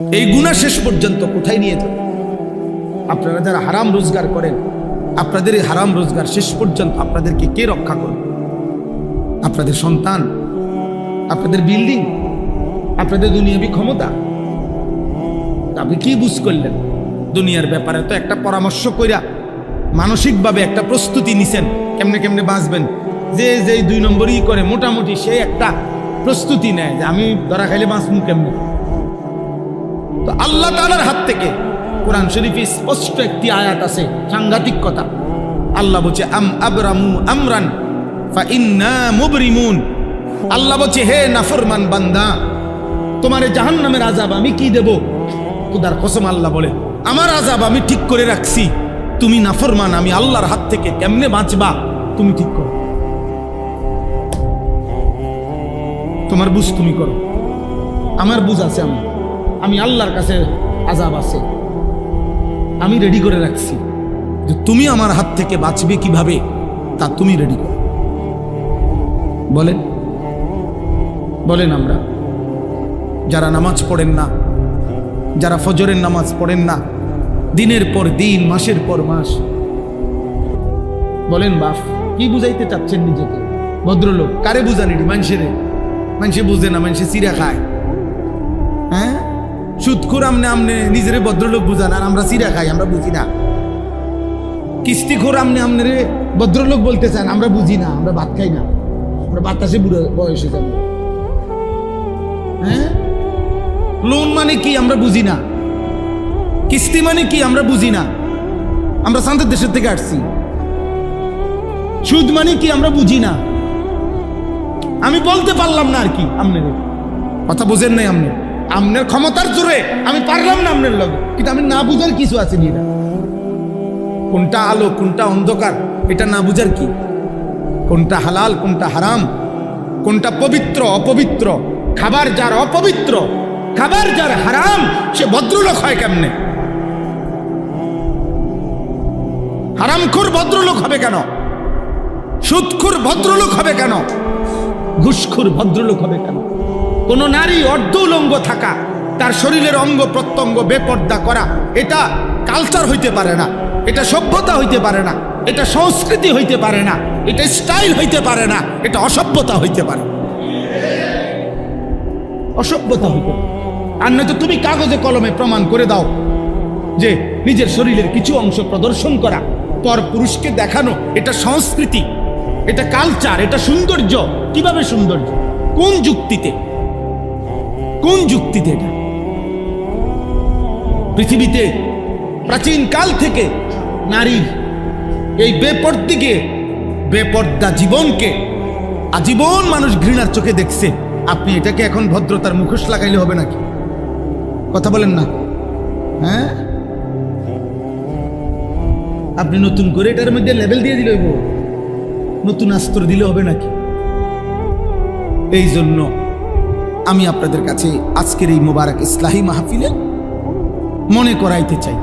এই গুনাহ শেষ পর্যন্ত কোথায় নিয়ে যাবে? আপনারা যারা হারাম রোজগার করেন, আপনাদের এই হারাম রোজগার শেষ পর্যন্ত আপনাদেরকে কে রক্ষা করবে? আপনাদের সন্তান, আপনাদের বিল্ডিং, আপনাদের দুনিয়াবি ক্ষমতা। আপনি কি বুঝ করলেন? দুনিয়ার ব্যাপারে তো একটা পরামর্শ কইরা মানসিকভাবে একটা প্রস্তুতি নিছেন কেমনে কেমনে বাঁচবেন। যে যে 2 নম্বরই করে মোটামুটি সে একটা প্রস্তুতি নেয় যে আমি ধরা খাইলে বাঁচমু কেমনে। তো আল্লাহ তাআলার হাত থেকে কোরআন শরীফে স্পষ্ট একটি আয়াত আছে, সাংঘাতিক কথা। আল্লাহ বলছে আম আবরামু আমরান ফা ইন্না মুবরিমুন। আল্লাহ বলছে হে নাফরমান বান্দা, তোমার জাহান্নামের আযাব আমি কি দেব? খোদার কসম আল্লাহ বলে আমার আযাব আমি ঠিক করে রাখছি। তুমি নাফরমান, আমি আল্লাহর হাত থেকে কেমনে বাঁচবা তুমি ঠিক করো। তোমার বুঝ তুমি করো, আমার বুঝ আছে। আমি আল্লাহর কাছে আযাব আছে, আমি রেডি করে রাখছি যে তুমি আমার হাত থেকে বাঁচবে কিভাবে তা তুমি রেডি করো। বলেন বলেন আমরা যারা নামাজ পড়েন না, যারা ফজরের নামাজ পড়েন না, দিনের পর দিন মাসের পর মাস, বলেন বাপ কি বুঝাইতে চাচ্ছেন নিজেকে? ভদ্রলোক কারে বুঝানি? মানুষে বুঝে না, মানুষে চিরা খায়। হ্যাঁ, সুদখোর আমনে আমনে নিজেরে ভদ্রলোক বুঝান আর আমরা চিরা খাই, আমরা বুঝি না। কিস্তিখোর আমনে আমনে রে ভদ্রলোক বলতে চান, আমরা বুঝি না, আমরা ভাত খাই না, আমরা বাতাসে বুড়ো বয়সে যাব। হ্যাঁ, লোন মানে কি আমরা বুঝি না, কিস্তি মানে কি আমরা বুঝি না, আমরা শান্তির দেশের থেকে আসছি। সুদ মানে কি আমরা বুঝি না। আমি বলতে পারলাম না আর কি, আপনার কথা বুঝেন নাই। আপনার ক্ষমতার জোরে আমি পারলাম না আপনার লগে, কিন্তু আমি না বুঝার কিছু আছে নি। কোনটা আলো কোনটা অন্ধকার এটা না বুঝার কি? কোনটা হালাল কোনটা হারাম, কোনটা পবিত্র অপবিত্র, খাবার যার অপবিত্র, খাবার যার হারাম, সে ভদ্রলোক হয় কেমনে? হারামখোর ভদ্রলোক হবে কেন? সুদখোর ভদ্রলোক হবে কেন? ঘুষখোর ভদ্রলোক হবে কেন? কোন নারী অর্ধ উলঙ্গ থাকা, তার শরীরের অঙ্গ প্রত্যঙ্গ বেপর্দা করা, এটা কালচার হইতে পারে না, এটা সভ্যতা হইতে পারে না, এটা সংস্কৃতি হইতে পারে না, এটা স্টাইল হইতে পারে না, এটা অসভ্যতা হইতে পারে। অসভ্যতা হইতে পারে। আর নয়তো তুমি কাগজে কলমে প্রমাণ করে দাও যে নিজের শরীরের কিছু অংশ প্রদর্শন করা, পর পুরুষকে দেখানো, এটা সংস্কৃতি, এটা কালচার, এটা সৌন্দর্য। কিভাবে সৌন্দর্য? কোন যুক্তিতে? কোন যুক্তিতে? এটা পৃথিবীতে প্রাচীন কাল থেকে নারীর এই বেপর্দা জীবনকে আজীবন মানুষ ঘৃণার চোখে দেখছে। আপনি এটাকে এখন ভদ্রতার মুখোশ লাগাইলে হবে নাকি? কথা বলেন না। হ্যাঁ, আপনি নতুন করে এটার মধ্যে লেভেল দিয়ে দিলে হইব, নতুন আস্তর দিলে হবে নাকি? এই জন্য আমি আপনাদের কাছে আজকের এই মোবারক ইসলাহি মাহফিলে মনে করাইতে চাই,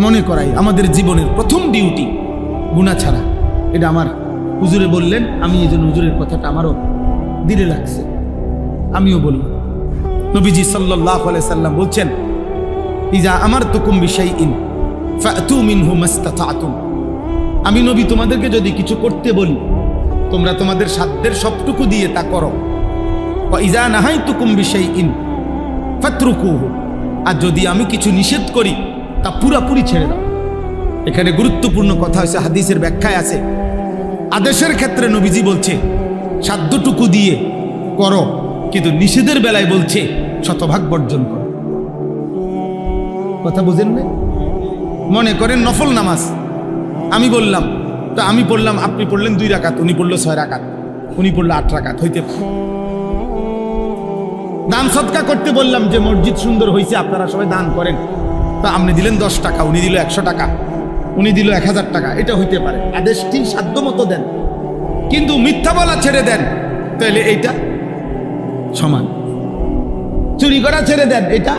মনে করাই আমাদের জীবনের প্রথম ডিউটি গুনাহ ছাড়া। এটা আমার হুজুরে বললেন, আমি এই জন্য হুজুরের কথাটা আমারও দিলে লাগছে, আমিও বলি। নবীজি সাল্লাল্লাহু আলাইহি সাল্লাম বলছেন, ইজা আমারতুকুম বিশাইইন ফাতু মিনহু মাসতাতাতুম। আমি নবী তোমাদেরকে যদি কিছু করতে বলি, তোমরা তোমাদের সাধ্যের সবটুকু দিয়ে তা করো। ওয়া ইজা নাহাইতুকুম বিশাইইন ফাতরুকুহু। আর যদি আমি কিছু নিষেধ করি তা পুরাপুরি ছেড়ে দাও। এখানে গুরুত্বপূর্ণ কথা হচ্ছে, হাদিসের ব্যাখ্যায় আছে, আদেশের ক্ষেত্রে নবীজি বলছে সাধ্যটুকু দিয়ে করো, কিন্তু নিষেধের বেলায় বলছে শতভাগ বর্জন করো। কথা বুঝেন না? মনে করেন নফল নামাজ আমি বললাম, তো আমি পড়লাম, আপনি পড়লেন 2 রাকাত, উনি পড়লো 6 রাকাত, উনি পড়লো 8 রাকাত, হইতে পারে। দান সদকা করতে বললাম যে মসজিদ সুন্দর হয়েছে, আপনারা সবাই দান করেন, তো আপনি দিলেন 10 টাকা, উনি দিল 100 টাকা, উনি দিল 1000 টাকা, এটা হইতে পারে। আদেশটি সাধ্য মতো দেন, কিন্তু মিথ্যা বলা ছেড়ে দেন, তাহলে এইটা সমান। চুরি করা ছেড়ে দেন, এটা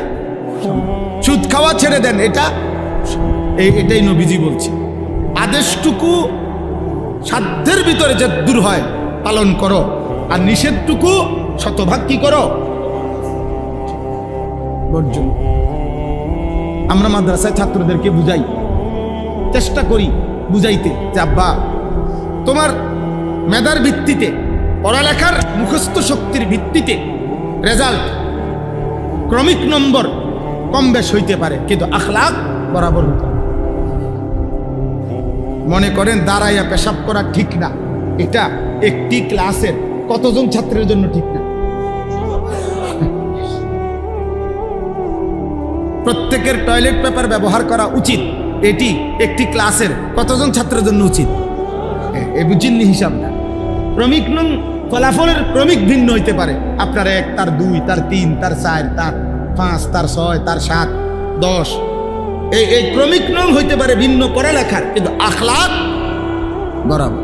সমান। সুদ খাওয়া ছেড়ে দেন, এটা এটাই নবীজি বলছে। আদেশটুকু সাধ্যের ভিতরে যে দূর হয় পালন করো, আর নিষেধটুকু শতভাগ কি করো। বর্জন। আমরা মাদ্রাসায় ছাত্রদেরকে বুঝাই, চেষ্টা করি বুঝাইতে যে আব্বা তোমার মেধার ভিত্তিতে, পড়ালেখার মুখস্থ শক্তির ভিত্তিতে রেজাল্ট ক্রমিক নম্বর কম বেশ হইতে পারে, কিন্তু আখলাক বরাবর হতে হবে। মনে করেন দাঁড়াইয়া পেশাব করা ঠিক না, এটা একটি ক্লাসের কতজন ছাত্রের জন্য ঠিক না? প্রত্যেকের টয়লেট পেপার ব্যবহার করা উচিত, এটি একটি ক্লাসের কতজন ছাত্রের জন্য উচিত? এই বুঝিনি হিসাব না। ক্রমিক নং ফলাফলের ক্রমিক ভিন্ন হইতে পারে, আপনার 1, তার 2, তার 3, তার 4, তার 5, তার 6, তার 7, 10, এই ক্রমিক নং হইতে পারে ভিন্ন পড়ালেখার, কিন্তু আখলাক বরাবর।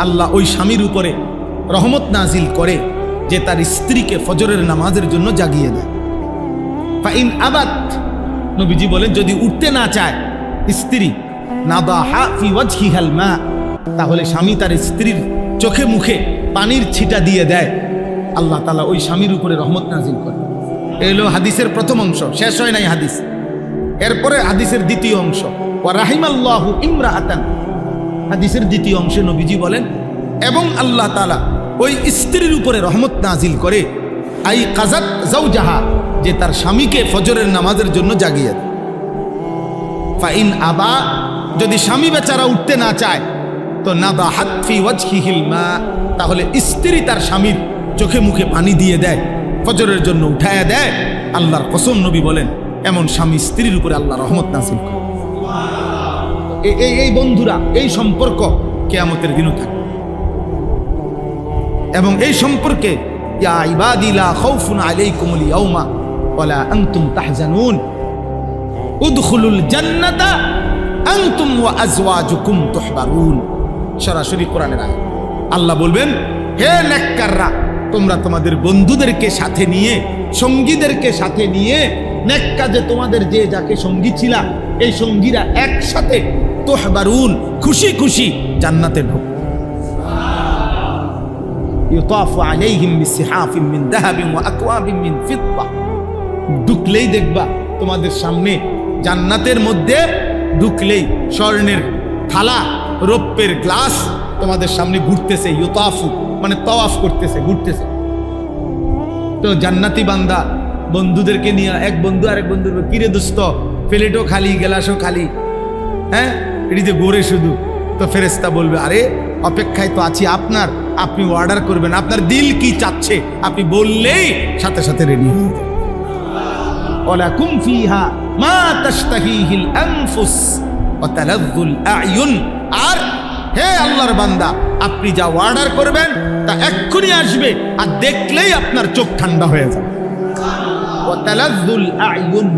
আল্লাহ ওই স্বামীর উপরে রহমত নাজিল করে যে তার স্ত্রীকে ফজরের নামাজের জন্য জাগিয়ে দেয়। ফাইন আবাত, নবীজি বলেন যদি উঠতে না চায় স্ত্রী, নাদাহা ফি ওয়াজহিহাল মা, তাহলে স্বামী তার স্ত্রীর চোখে মুখে পানির ছিটা দিয়ে দেয়, আল্লাহ তাআলা ওই স্বামীর উপরে রহমত নাজিল করে। এই হলো হাদিসের প্রথম অংশ, শেষ হয় নাই হাদিস। এরপরে হাদিসের দ্বিতীয় অংশ, ওয়া রাহিমাল্লাহু ইমরাআতান, হাদিসের দ্বিতীয় অংশে নবীজি বলেন এবং আল্লাহ তাআলা ওই স্ত্রীর উপরে রহমত নাজিল করে, আই কাযাত যাওজাহা, যে তার স্বামীকে ফজরের নামাজের জন্য জাগিয়ে দেয়। ফাইন আবা, যদি স্বামী বেচারা উঠতে না চায় তো নাদাহাত ফি ওয়াজহিহিল মা, তাহলে স্ত্রী তার স্বামীর চোখে মুখে পানি দিয়ে দেয়, ফজরের জন্য উঠায়া দেয়। আল্লাহর কসম নবী বলেন এমন স্বামী স্ত্রীর উপরে আল্লাহ রহমত নাজিল করে। এই বন্ধুরা, এই সম্পর্ক কিয়ামতের দিনও থাকে। এবং এই সম্পর্কে ইয়া ইবাদি লা খাউফুন আলাইকুমুল ইয়াউমা ওয়ালা আনতুম তাহজানুন উদখুলুল জান্নাতা আনতুম ওয়া আজওয়াজুকুম তুহবারুন। সরাসরি কোরআনের আয়াত। আল্লাহ বলবেন, হে নেককাররা, তোমরা তোমাদের বন্ধুদেরকে সাথে নিয়ে, সঙ্গীদেরকে সাথে নিয়ে, নেক কাজে তোমাদের যে যাকে সঙ্গী ছিলা এই সঙ্গীরা একসাথে তুহবারুন, খুশি খুশি জান্নাতে ঢোক। ইউতাফু আলাইহিম বিসিহাফিন মিন যাহাবিন ওয়া আকওয়াবিন মিন ফিদ্দা, ঢুকলেই দেখবা তোমাদের সামনে জান্নাতের মধ্যে ঢুকলেই স্বর্ণের থালা, রৌপ্যের গ্লাস তোমাদের সামনে ঘুরতেছে। ইউতাফু মানে তাওয়াফ করতেছে, ঘুরতেছে। তো জান্নাতি বান্দা বন্ধুদেরকে নিয়ে, এক বন্ধু আরেক বন্ধুর, কিরে দোস্ত প্লেটও খালি, গ্লাসও খালি, হ্যাঁ এটি যে গোরে শুধু। তো ফেরেশতা বলবে, আরে অপেক্ষায় তো আছি আপনার, আপনি অর্ডার করবেন, আপনার দিল কি চাচ্ছে আপনি বললেই সাথে সাথে রেডি হয়ে যাবে। ওয়ালাকুম ফিহা মা তাশতাহিহিল আনফুস ওয়া তালাযযুল আ'য়ুন, আর হে আল্লাহর বান্দা আপনি যা অর্ডার করবেন তা এক্ষুনি আসবে, আর দেখলেই আপনার চোখ ঠান্ডা হয়ে যাবে। ওয়া তালাযযুল আ'য়ুন,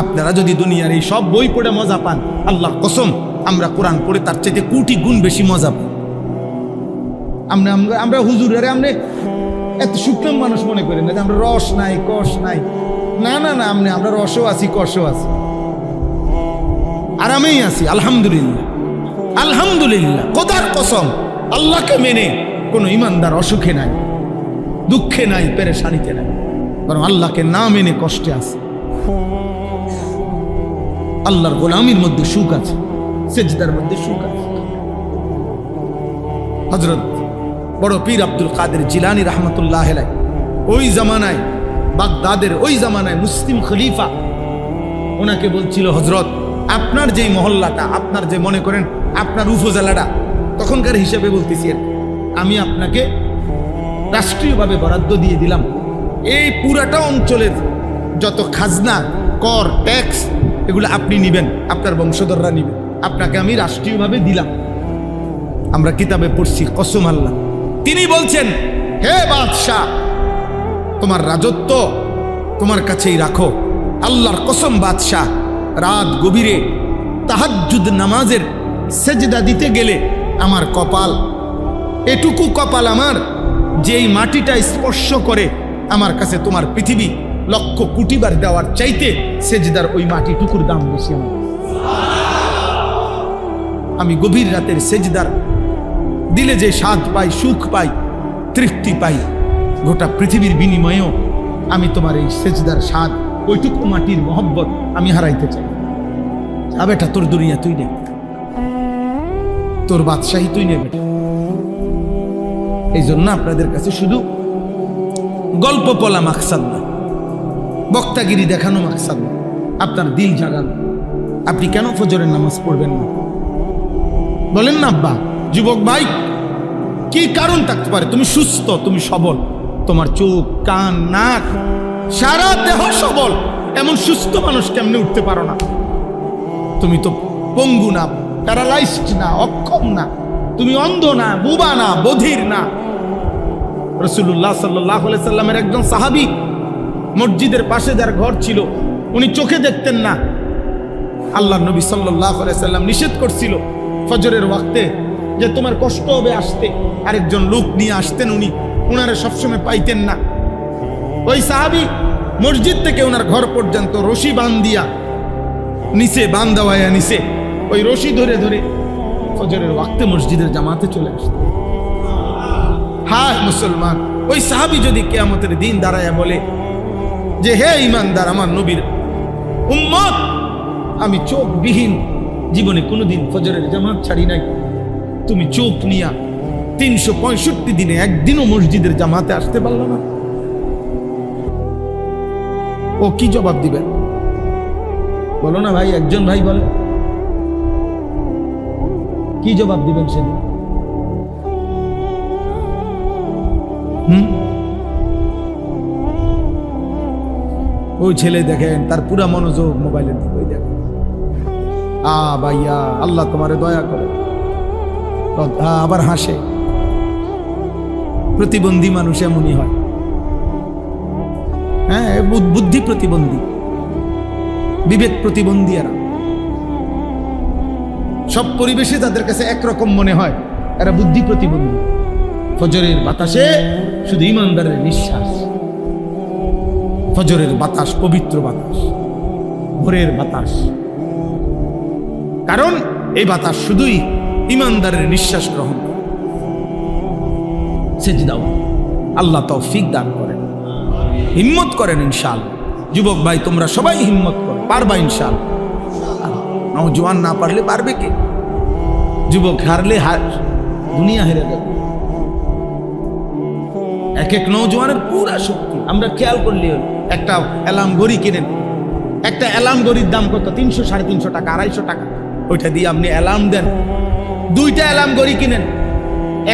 আপনারা যদি দুনিয়ার এই সব বই পড়ে মজা পান, আল্লাহর কসম আমরা কোরআন পড়ে তার চাইতে কোটি গুণ বেশি মজা পাই। আমরা হুজুরের আমরা এত শুকনো মানুষ মনে করি না যে আমরা রস নাই, কষ নাই। না না না, আমরা রসও আছি, কষও আছি, আরামেই আছি। আলহামদুলিল্লাহ, আলহামদুলিল্লাহ। খোদার কসম, আল্লাহকে মেনে কোনো ইমানদার অসুখে নাই, দুঃখে নাই, পেরেশানিতে নাই, বরং আল্লাহকে না মেনে কষ্টে আছে। আল্লাহর গোলামির মধ্যে সুখ আছে, সেজদার মধ্যে সুখ আছে। হযরত বড় পীর আব্দুল কাদের জিলানী রাহমাতুল্লাহ আলাইহি ওই জামানায়, বাগদাদের ওই জামানায় মুসলিম খলিফা ওনাকে বলছিল, হযরত আপনার যেই মহল্লাটা, আপনার যে মনে করেন আপনার উপজেলাটা, তখনকার হিসেবে বলতেছি, আমি আপনাকে রাষ্ট্রীয়ভাবে বরাদ্দ দিয়ে দিলাম, এই পুরাটা অঞ্চলের যত খাজনা, কর, ট্যাক্স এগুলো আপনি নিবেন, আপনার বংশধররা নিবেন, আপনাকে আমি রাষ্ট্রীয়ভাবে দিলাম। আমরা কিতাবে পড়ছি, কসম আল্লাহ। তিনি বলছেন, হে বাদশাহ, তোমার রাজত্ব তোমার কাছেই রাখো। আল্লাহর কসম বাদশাহ, রাত গভীরে তাহাজ্জুদ নামাজের সেজদা দিতে গেলে আমার কপাল, এটুকু কপাল আমার, যেই মাটিটা স্পর্শ করে আমার কাছে তোমার পৃথিবী লক্ষ কোটি বার দেওয়ার চাইতে সেজদার ওই মাটিটুকুর দাম বেশি। আমি গভীর রাতের সেজদার দিলে যে স্বাদ পাই, সুখ পাই, তৃপ্তি পাই, গোটা পৃথিবীর বিনিময়েও আমি তোমার এই সেজদার স্বাদ, ওইটুকু মাটির মহব্বত আমি হারাইতে চাই। বেটা তোর দুনিয়া তুই নে, তোর বাদশাহী তুই নে বেটা। এই জন্য আপনাদের কাছে শুধু গল্প বলা মাকসাদ না, বক্তাগিরি দেখানো মাকসাদ না, আপনার দিল জাগানো। আপনি কেন ফজরের নামাজ পড়বেন না বলেন না আব্বা? যুবক ভাই, কি কারণ থাকতে পারে? তুমি সুস্থ, তুমি সবল, তোমার চোখ, কান, নাক, সারা দেহ সবল, এমন সুস্থ মানুষ কেমনে উঠতে পারো না? তুমি তো পঙ্গু না, প্যারালাইজড না, অক্ষম না, তুমি অন্ধ না, বুবা না, বধির না। রাসূলুল্লাহ সাল্লাল্লাহু আলাইহি সাল্লামের একজন সাহাবী, মসজিদের পাশে যার ঘর ছিল, উনি চোখে দেখতেন না। আল্লাহর নবী সাল্লাল্লাহু আলাইহি সাল্লাম নিষেধ করছিল ফজরের ওয়াক্তে যে তোমার কষ্ট হবে আসতে, আরেকজন লোক নিয়ে আসতেন, উনারে সবসময় পাইতেন না। ওই সাহাবী মসজিদ থেকে ওনার ঘর পর্যন্ত রশি বান্ধিয়া নিচে বান্ধাওয়ায়া নিচে ওই রশি ধরে ধরে ফজরের ওয়াক্তে মসজিদের জামাতে চলে আসতেন। হ্যাঁ মুসলমান, ওই সাহাবী যদি কিয়ামতের দিন দাঁড়ায়া বলে যে হে ঈমানদার আমার নবীর উম্মত, আমি চোখবিহীন জীবনে কোনোদিন ফজরের জামাত ছাড়ি নাই, তুমি চোখ নিয়া 365 দিনে একদিনও মসজিদের জামাতে আসতে পারলো না, ও কি জবাব দিবেন? বলো না ভাই, একজন ভাই বলে কি জবাব দিবেন সেদিন? ওই ছেলে দেখেন তার পুরা মনোযোগ মোবাইলের দিকে, দেখেন ভাইয়া আল্লাহ তোমারে দয়া করে, আবার হাসে। প্রতিবন্ধী মানুষ এমনই হয়, হ্যাঁ, বুদ্ধি প্রতিবন্ধী, বিবেক প্রতিবন্ধী। এরা সব পরিবেশে তাদের কাছে একরকম মনে হয়, এরা বুদ্ধি প্রতিবন্ধী। ফজরের বাতাসে শুধু ঈমানদারের নিঃশ্বাস, ফজরের বাতাস পবিত্র বাতাস, ভোরের বাতাস, কারণ এই বাতাস শুধুই ঈমানদারের নিঃশ্বাস গ্রহণ করে। সেজদাও আল্লাহ তৌফিক দান করেন, হিম্মত করেন ইনশাআল্লাহ। যুবক ভাই তোমরা সবাই হিম্মত করো, পারবা ইনশাআল্লাহ। নওজোয়ান না পারলে পারবে কে? যুবক হারলে দুনিয়া হেরে যাবে। এক এক নওজোয়ানের পুরা শক্তি আমরা খেয়াল করলে, একটা অ্যালার্ম ঘড়ি কিনেন, একটা অ্যালার্ম ঘড়ির দাম কত? 300, 350 টাকা, 250 টাকা। ওইটা দিয়ে আপনি অ্যালার্ম দেন। 2টা অ্যালার্ম ঘড়ি কিনেন,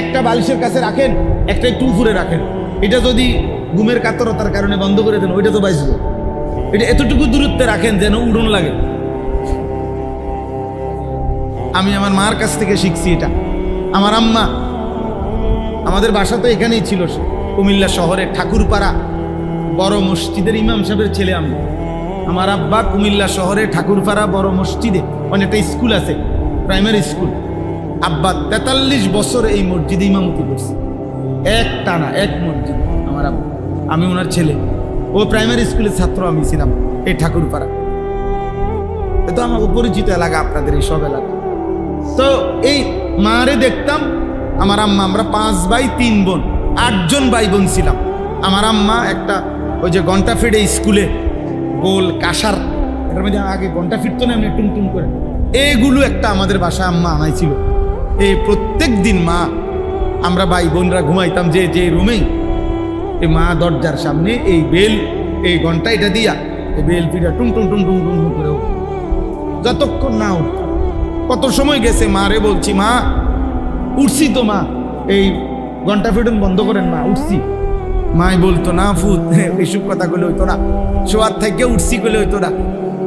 একটা বালিশের কাছে রাখেন, একটা একটু উপরে রাখেন। এটা যদি ঘুমের কাতরতার কারণে বন্ধ করে দেন, ওইটা তো বাঁচবে। এটা এতটুকু দূরত্বে রাখেন যেন উড়ন লাগে। আমি আমার মার কাছ থেকে শিখছি এটা। আমার আম্মা, আমাদের বাসা তো এখানেই ছিল, কুমিল্লা শহরে ঠাকুরপাড়া বড় মসজিদের ইমাম সাহেবের ছেলে আমি। আমার আব্বা কুমিল্লা শহরে ঠাকুরপাড়া বড় মসজিদে অনেকটা স্কুল আছে, প্রাইমারি স্কুল। আব্বা 43 বছর এই মসজিদে ইমামতি করছে, এক মসজিদ। আমার আব্বা, আমি ওনার ছেলে, ও প্রাইমারি স্কুলের ছাত্র, আমি ছিলাম এই ঠাকুরপাড়া। তো আমার পরিচিত এলাকা আপনাদের এই সব এলাকা। তো এই মারে দেখতাম, আমার আম্মা, আমরা 5 ভাই 3 বোন, 8 জন ভাই বোন ছিলাম। আমার আম্মা একটা ওই যে ঘন্টা ফিটে স্কুলে গোল কাঁসার, এটার মধ্যে আগে ঘন্টা ফিরতো না এমনি টুং টুং করে, এইগুলো একটা আমাদের বাসায় আম্মা আনাইছিল। এই প্রত্যেক দিন মা, আমরা ভাই বোনরা ঘুমাইতাম যে রুমেই, এই মা দরজার সামনে এই বেল, এই ঘন্টা এটা দিয়া এই বেল ফিরা টুং টুং টুং টুং টুং করে যতক্ষণ না উঠতাম। কত সময় গেছে মারে বলছি, মা উঠছি তো, মা এই ঘন্টা ফিটন বন্ধ করেন, মা উঠছি। মাই বলতো না ফুত, এইসব কথা বলে হইতো না, শোয়ার থেকে উঠছি বলে হইতো না,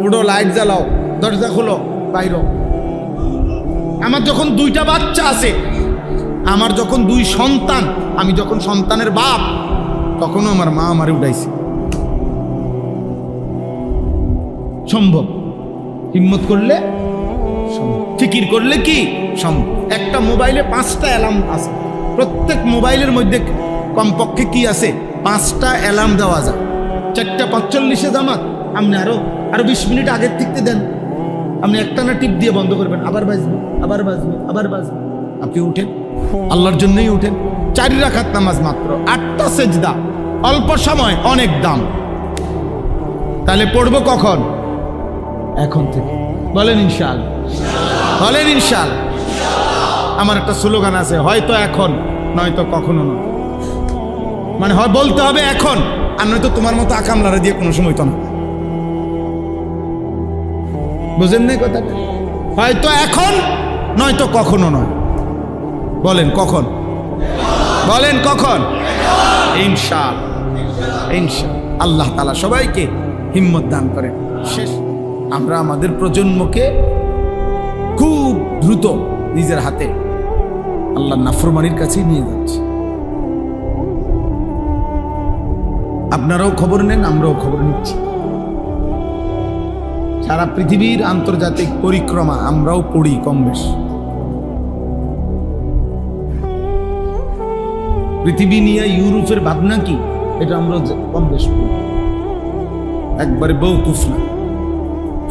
উঠো লাইট জ্বালাও, দরজা খোলো, বাইর। আমার যখন 2টা বাচ্চা আছে, আমার যখন 2 সন্তান, আমি যখন সন্তানের বাপ, তখনও আমার মা আমারে উঠাইছে। সম্ভব, হিম্মত করলে সম্ভব, ফিকির করলে কি সম্ভব। একটা মোবাইলে 5টা অ্যালার্ম আছে, প্রত্যেক মোবাইলের মধ্যে কমপক্ষে কি আছে? 5টা অ্যালার্ম দেওয়া যায়। 4:45 জামাত, আপনি আরো 20 মিনিট আগের থেকে দেন, আপনি একটানা টিপ দিয়ে বন্ধ করবেন, আবার বাজবে, আবার বাজবে, আবার বাজবে। আপনি উঠেন, আল্লাহর জন্যই উঠেন। 4 রাকাত নামাজ মাত্র, 8টা সেজদা, অল্প সময় অনেক দাম। তাহলে পড়বো কখন? এখন থেকে। বলেন ইনশাআল্লাহ, বলেন ইনশাআল্লাহ। আমার একটা স্লোগান আছে, হয়তো এখন নয়তো কখনো নয়। মানে হয় বলতে হবে এখন, আর নয়তো তোমার মতো আকামলারা দিয়ে কোনো সময় তো না। বুঝেন না কথাটা? হয়তো এখন নয়তো কখনো নয়। বলেন কখন? বলেন কখন? ইনশাআল্লাহ, ইনশাআল্লাহ। আল্লাহ তাআলা সবাইকে হিম্মত দান করেন। শেষ, আমরা আমাদের প্রজন্মকে খুব দ্রুত নিজের হাতে আল্লাহর নাফরমানির কাছেই নিয়ে যাচ্ছে। আপনারাও খবর নেন, আমরাও খবর নিচ্ছি। সারা পৃথিবীর আন্তর্জাতিক পরিক্রমা আমরাও পড়ি কম বেশ। পৃথিবী নিয়ে ইউরোপের ভাবনা কি, এটা আমরা কম বেশ পড়ি। একবারে বেওকুফ না,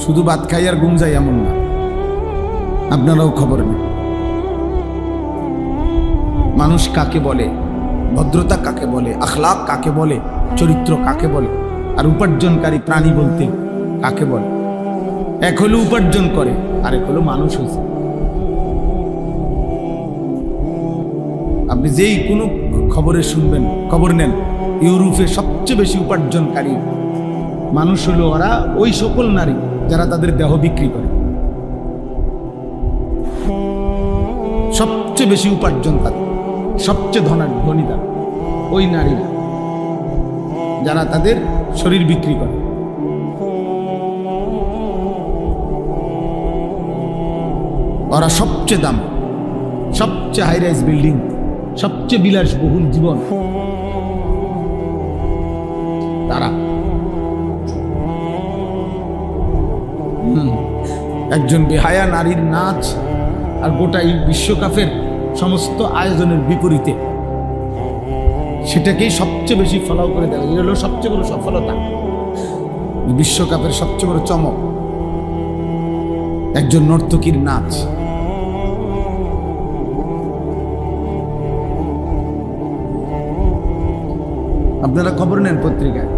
শুধু ভাত খাই আর ঘুম যাই এমন না। আপনারাও খবর নেন। মানুষ কাকে বলে, ভদ্রতা কাকে বলে, আখলাক কাকে বলে, চরিত্র কাকে বলে, আর উপার্জনকারী প্রাণী বলতে কাকে বলে। এক হলো উপার্জন করে, আরেক হলো মানুষ হয়েছে। আপনি যেই কোনো খবরে শুনবেন, খবর নেন, ইউরোপে সবচেয়ে বেশি উপার্জনকারী মানুষ হলো ওরা, ওই সকল নারী যারা তাদের দেহ বিক্রি করে। সবচেয়ে বেশি উপার্জন তাদের, সবচেয়ে ধনী তারা ওই নারীরা যারা তাদের শরীর বিক্রি করে। ওরা সবচেয়ে দাম, সবচেয়ে হাই রাইজ বিল্ডিং, সবচেয়ে বিলাসবহুল জীবন তারা। একজন বেহায়া নারীর নাচ আর গোটা বিশ্বকাপের সমস্ত আয়োজনের বিপরীতে সেটাকেই সবচেয়ে বেশি ফলো করে দেয়। এটা হলো সবচেয়ে বড় সফলতা, বিশ্বকাপের সবচেয়ে বড় চমক একজন নর্তকীর নাচ। আপনারা খবর নেন পত্রিকায়,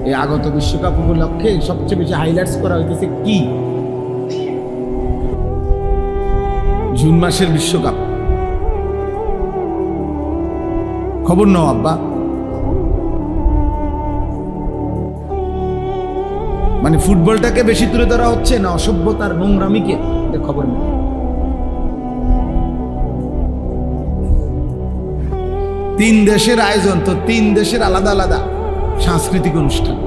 এই আগত বিশ্বকাপ উপলক্ষে সবচেয়ে বেশি হাইলাইটস করা হইতেছে কি? জুন মাসের বিশ্বকাপ। খবর নাও আব্বা। মানে ফুটবলটাকে বেশি তুলে ধরা হচ্ছে না অসভ্যতার নোংরামিকে? খবর নেই। তিন দেশের আয়োজন, তো তিন দেশের আলাদা আলাদা সাংস্কৃতিক অনুষ্ঠান,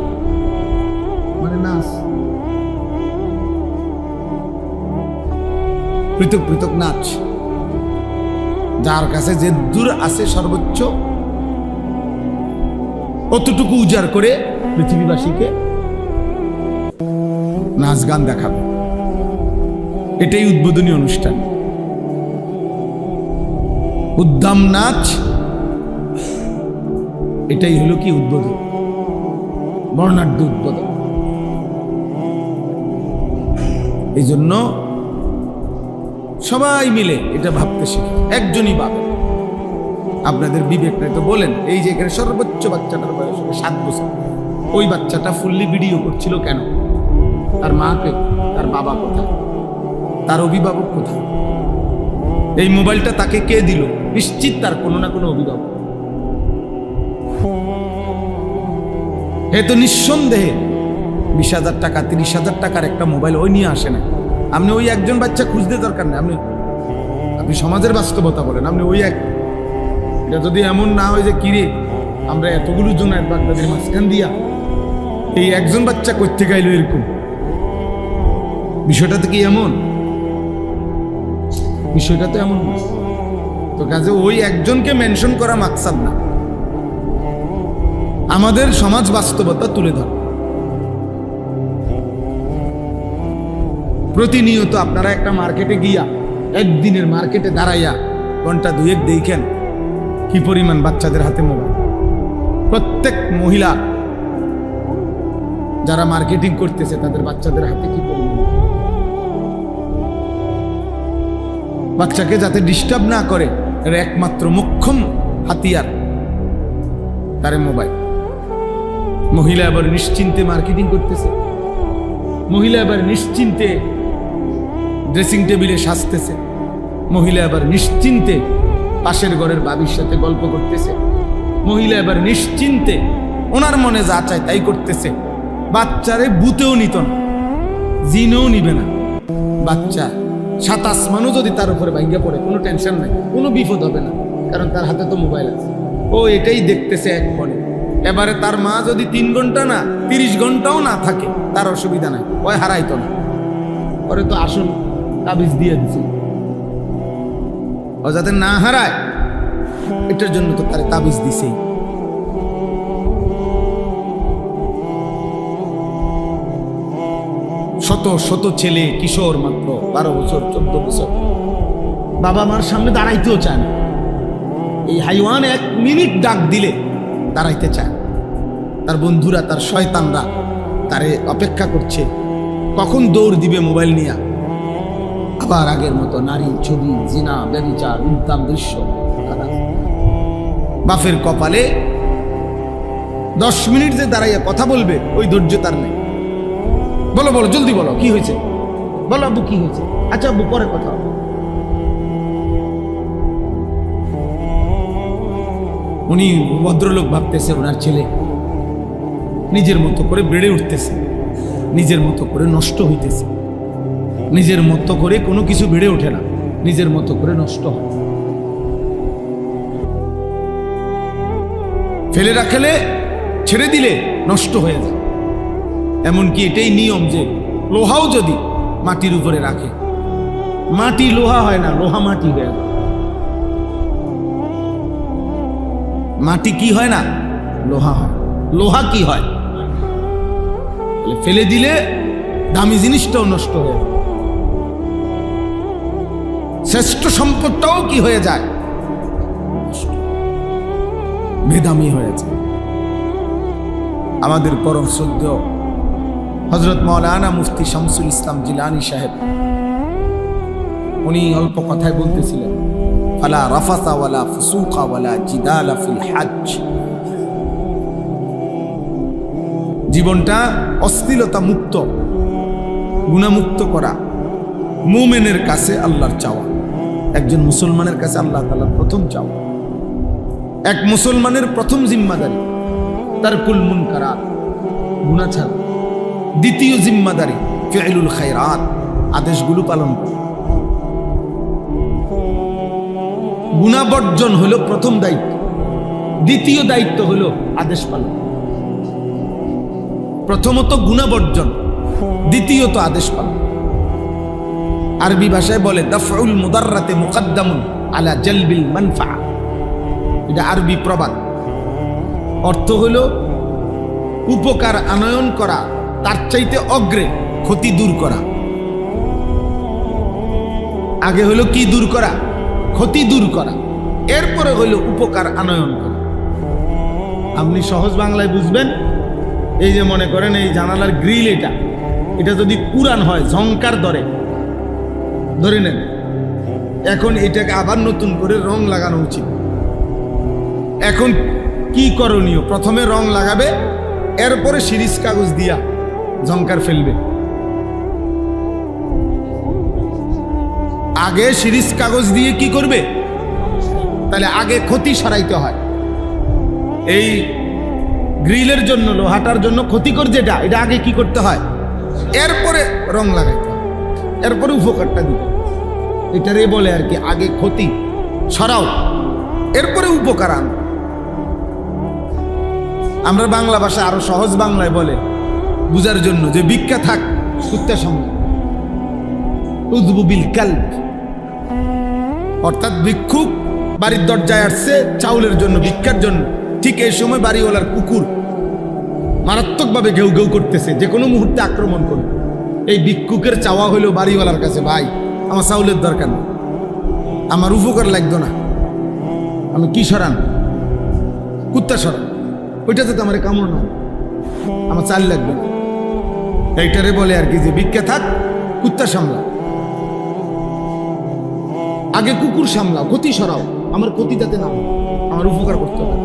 মানে নাচ, পৃথক পৃথক নাচ। যার কাছে যে দূর আছে সর্বোচ্চ অতটুকু উজাড় করে পৃথিবীবাসীকে নাচ গান দেখাবে। এটাই উদ্বোধনী অনুষ্ঠান। উদ্দাম নাচ, এটাই হলো কি উদ্বোধন, বর্ণাঢ্য উদ্বোধন। এই জন্য সবাই মিলে এটা ভাবতে শিখে। একজনই ভাবে, আপনাদের বিবেক নাই তো বলেন। এই যে এখানে সর্বোচ্চ বাচ্চাটার বয়স 7 বছর, ওই বাচ্চাটা ফুললি ভিডিও করছিল কেন? তার মাকে, তার বাবা কোথায়, তার অভিভাবক কোথায়? এই মোবাইলটা তাকে কে দিল? নিশ্চিত তার কোনো না কোনো অভিভাবক। এ তো নিঃসন্দেহে 20,000 টাকা 30,000 টাকার একটা মোবাইল ওই নিয়ে আসে না। আপনি ওই একজন বাচ্চা খুঁজতে দরকার নেই। আপনি সমাজের বাস্তবতা বলেন। আপনি ওই এক, এটা যদি এমন না হয় যে কিরে আমরা এতগুলো জোনায়েত বাগদাদির মাঝখান দিয়া এই একজন বাচ্চা করতে গাইল, এরকম বিষয়টা তো কি এমন? বিষয়টা তো এমন না। তো কাজে ওই একজনকে মেনশন করা মাকসাদ না, আমাদের সমাজ বাস্তবতা তুলে ধর। প্রতিনিয়ত আপনারা একটা মার্কেটে গিয়া, একদিনের মার্কেটে দাঁড়াইয়া ঘন্টা 2-1 দেখেন কি পরিমাণ বাচ্চাদের হাতে মোবাইল। প্রত্যেক মহিলা যারা মার্কেটিং করতেছে তাদের বাচ্চাদের হাতে কি পরিমাণ, বাচ্চাকে যাতে ডিস্টার্ব না করে এর একমাত্র মোক্ষম হাতিয়ার তার মোবাইল। মহিলা আবার নিশ্চিন্তে মার্কেটিং করতেছে, মহিলা আবার নিশ্চিন্তে ড্রেসিং টেবিলে সাজতেছে, মহিলা আবার নিশ্চিন্তে পাশের ঘরের বাবির সাথে গল্প করতেছে, মহিলা আবার নিশ্চিন্তে ওনার মনে যা চায় তাই করতেছে। বাচ্চারে বুতেও নিত না, জিনেও নিবে না। বাচ্চা সাত আসমানও যদি তার উপরে ভাঙ্গা পড়ে কোনো টেনশন নাই, কোনো বিপদ হবে না, কারণ তার হাতে তো মোবাইল আছে। ও এটাই দেখতেছে এক ফোনে। এবারে তার মা যদি 3 ঘন্টা না 30 ঘন্টাও না থাকে তার অসুবিধা নাই, ওই হারাইতো না। পরে তো আসল তাবিজ দিয়ে দিছে ও যাতে না হারায়, এটার জন্য তো তার তাবিজ দিছেই। শত শত ছেলে কিশোর মাত্র 12 বছর 14 বছর বাবা মার সামনে দাঁড়াইতেও চায় না। এই হাইওয়ান 1 মিনিট ডাক দিলে দাঁড়াইতে চায়। তার বন্ধুরা, তার শয়তানরা তারে অপেক্ষা করছে কখন দৌড় দিবে মোবাইল নিয়ে। আবার আগের মতো নারী ছবি, জিনা, ব্যভিচার, উদ্দাম দৃশ্য। বাপের কপালে 10 মিনিট যে দাঁড়াইয়া কথা বলবে ওই ধৈর্য তার নেই। বলো বলো, জলদি বলো, কি হয়েছে? বলো আব্বু কি হয়েছে? আচ্ছা আব্বু পরে কথা হবে। উনি ভদ্রলোক ভাবতেছে ওনার ছেলে নিজের মতো করে বেড়ে উঠতেছে, নিজের মতো করে নষ্ট হইতেছে। নিজের মতো করে কোনো কিছু বেড়ে ওঠে না, নিজের মতো করে নষ্ট হয়। ফেলে রাখলে, ছেড়ে দিলে নষ্ট হয়ে যায়। এমনকি এটাই নিয়ম যে লোহাও যদি মাটির উপরে রাখে, মাটি লোহা হয় না, লোহা মাটি হয়ে যায়। মাটি কি হয় না, লোহা হয়। লোহা কি হয়, ফেলে দিলে দামি জিনিসটাও নষ্ট হয়ে যায়, শ্রেষ্ঠ সম্পদটাও কি হয়ে যায়, বেদামি হয়ে যায়। আমাদের পরম শ্রদ্ধেয় হযরত মাওলানা মুফতি শামসুল ইসলাম জিলানী সাহেব, উনি অল্প কথায় বলতেছিলেন, ফালা রাফাসা ওয়ালা ফুসুকা ওয়ালা জিদালা ফিল হজ। জীবনটা অশ্লীলতা মুক্ত, গুনাহমুক্ত করা মুমিনের কাছে আল্লাহর চাওয়া, একজন মুসলমানের কাছে আল্লাহ তাআলার প্রথম চাওয়া। এক মুসলমানের প্রথম জিম্মাদারি তারকুল মুনকারাত, গুনাহ ছাড়া। দ্বিতীয় জিম্মাদারি ফি'লুল খায়রাত, আদেশগুলো পালন করা। গুনাহ বর্জন হলো প্রথম দায়িত্ব, দ্বিতীয় দায়িত্ব হলো আদেশ পালন। প্রথমত গুনাহ বর্জন, দ্বিতীয়ত আদেশ পালন। আরবি ভাষায় বলে দাফউল মুদাররাতে মুকদ্দামুন আলা জালবিল মানফা। এটা আরবি প্রবাদ। অর্থ হলো উপকার আনয়ন করা তার চাইতে অগ্রে ক্ষতি দূর করা। আগে হলো কি দূর করা, ক্ষতি দূর করা, এরপরে হলো উপকার আনয়ন করা। আপনি সহজ বাংলায় বুঝবেন, এই যে মনে করেন এই জানালার গ্রিল, এটা যদি পুরান হয়, ঝংকার ধরে নেন, এখন এটাকে আবার নতুন করে রং লাগানো উচিত। এখন কি করণীয়? প্রথমে রং লাগাবে, এরপরে শিরিষ কাগজ দিয়া ঝংকার ফেলবে। আগে শিরিষ কাগজ দিয়ে কি করবে? তাহলে আগে ক্ষতি সরাইতে হয়। এই গ্রিলের জন্য, লোহাটার জন্য ক্ষতিকর যেটা, এটা আগে কি করতে হয়? এরপরে রং লাগাইতে হয়, এরপরে উপকারটা দিতে। এটারে বলে আর কি, আগে ক্ষতি সরাও, এরপরে উপকার আন। আমরা বাংলা ভাষা আরো সহজ বাংলায় বলে বুঝার জন্য যে ভিক্ষা থাক কুত্তা সঙ্গে, উযবু বিল কালব। অর্থাৎ ভিক্ষুক বাড়ির দরজায় আসছে চাউলের জন্য, ভিক্ষার জন্য। ঠিক এই সময় বাড়িওয়ালার কুকুর মারাত্মকভাবে ঘেউ ঘেউ করতেছে, যে কোনো মুহূর্তে আক্রমণ করবে। এই ভিক্ষুকের চাওয়া হলো বাড়িওয়ালার কাছে, ভাই আমার চাউলের দরকার নেই, আমার উপকার লাগতো না, আমি কি সরান? কুত্তা সরান, ওইটাতে তো আমার কামড় না, আমার চাল লাগবে না। এইটারে বলে আর কি যে ভিক্ষা থাক কুত্তা সামলাও, আগে কুকুর সামলাও, ক্ষতি সরাও, আমার ক্ষতি যাতে না হয়, আমার উপকার করতে পারে।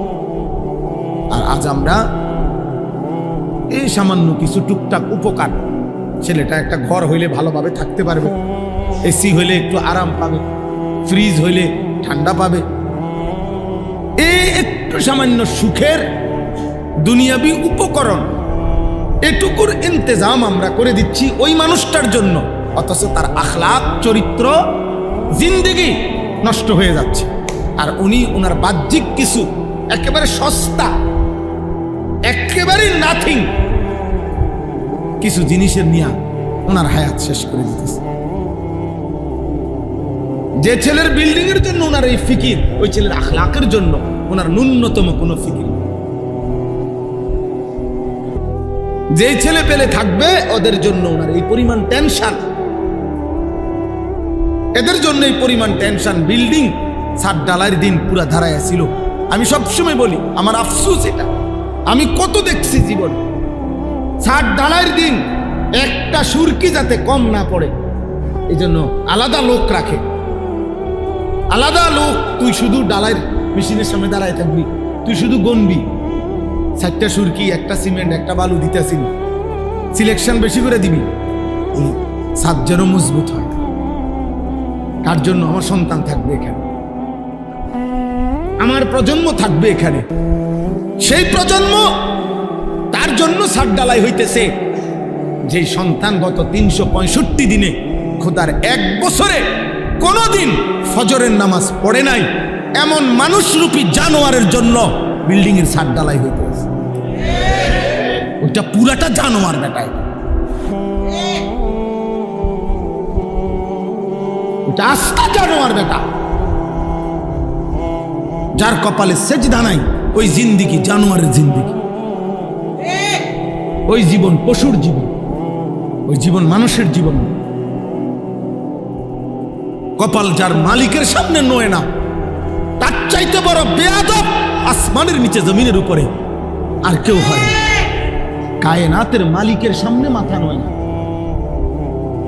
আর আজ আমরা এই সামান্য কিছু টুকটাক উপকার, ছেলেটা একটা ঘর হইলে ভালোভাবে থাকতে পারবে, এসি হইলে একটু আরাম পাবে, ফ্রিজ হইলে ঠান্ডা পাবে, এই একটু সামান্য সুখের দুনিয়াবি উপকরণ, এটুকুর ইন্তজাম আমরা করে দিচ্ছি ওই মানুষটার জন্য, অথচ তার আখলাক, চরিত্র, জিন্দেগি নষ্ট হয়ে যাচ্ছে। আর উনি ওনার বাহ্যিক কিছু একেবারে সস্তা, একেবারে নাথিং কিছু জিনিসের নিয়ে ওনার হায়াত শেষ করে দিতেছে। যে ছেলের বিল্ডিং এর জন্য ওনার এই ফিকির, ওই ছেলের আখলাকের জন্য ওনার ন্যূনতম কোনো ফিকির। যে ছেলে পেলে থাকবে ওদের জন্য ওনার এই পরিমাণ টেনশন, এদের জন্য এই পরিমাণ টেনশন। বিল্ডিং ছাদ ডালার দিন পুরা ধারায় ছিল। আমি সবসময় বলি, আমার আফসোস এটা, আমি কত দেখছি জীবন, ছাদ ডালার দিন একটা সুরকি যাতে কম না পড়ে এই জন্য আলাদা লোক রাখে, আলাদা লোক। তুই শুধু ডালার মেশিনের সামনে দাঁড়ায় থাকবি, তুই শুধু গনবি, 4টা সুরকি, একটা সিমেন্ট, একটা বালু দিতেছি, সিলেকশন বেশি করে দিবি, ছাদ যেন মজবুত হয়। কার জন্য? আমার সন্তান থাকবে এখানে, আমার প্রজন্ম থাকবে এখানে, সেই প্রজন্ম, তার জন্য ছাদ ডালাই হইতেছে। যে সন্তান গত 365 দিনে, খোদার 1 বছরে কোনোদিন ফজরের নামাজ পড়ে নাই, এমন মানুষরূপী জানোয়ারের জন্য বিল্ডিং এর ছাদ ডালাই হইতেছে। ওটা পুরাটা জানোয়ার বেটায়, ওটা আস্তা জানোয়ার বেটা। যার কপালে সেজদা নাই, ওই জিন্দিগি জানোয়ারের জিন্দিগি, ওই জীবন পশুর জীবন, ওই জীবন মানুষের জীবন। কপাল যার মালিকের সামনে নয় না, তার চাইতে বড় বেয়াদব আসমানের নিচে জমিনের উপরে আর কেউ হয় না। কায়নাতের মালিকের সামনে মাথা নয় না,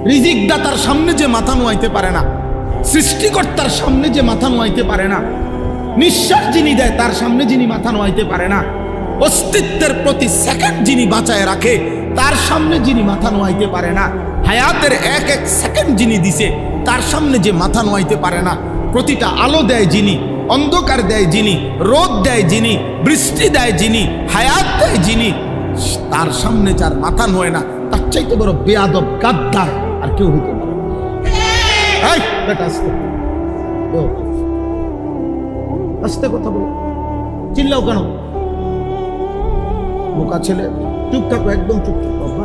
রিজিক দাতার সামনে যে মাথা নোয়াইতে পারে না, সৃষ্টিকর্তার সামনে যে মাথা নোয়াইতে পারে না, নিঃশ্বাস যিনি দেয় তার সামনে যিনি মাথা নোয়াইতে পারে না, অস্তিত্বের প্রতি সেকেন্ড যিনি বাঁচায় রাখে তার সামনে যিনি মাথা নোয়াইতে পারে না, হায়াতের এক এক সেকেন্ড যিনি দিছে তার সামনে যে মাথা নোয়াইতে পারে না, প্রতিটা আলো দেয় যিনি, অন্ধকার দেয় যিনি, রোদ দেয় যিনি, বৃষ্টি দেয় যিনি, হায়াত দেয় যিনি, তার সামনে যার মাথা নোয় না, তার চাইতে বড় বেয়াদব গাদ্দার আর কেউ হইতে পারে না। আস্তে কথা বলো, চিল্লাও কেন? বোকা ছেলে, চুপ থাকো, একদম চুপ থাকো।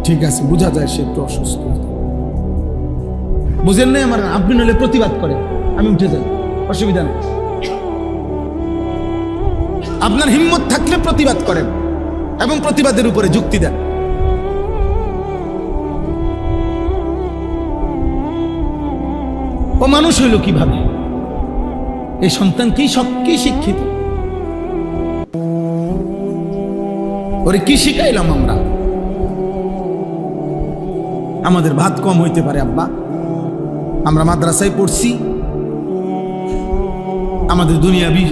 ঠিক আছে, বোঝা যায় সে একটু অসুস্থ। বুঝেন নাই আমার? আপনি নইলে প্রতিবাদ করেন, আমি উঠে যাই, অসুবিধা নেই। আপনার হিম্মত থাকলে প্রতিবাদ করেন এবং প্রতিবাদের উপরে যুক্তি দেন। ও মানুষ হইল কিভাবে? এই সন্তান কি শিক্ষিত? ওরে কি শিখাইলাম আমরা? আমাদের ভাত কম হইতে পারে আব্বা, আমরা মাদ্রাসায় পড়ছি, আমাদের দুনিয়াবি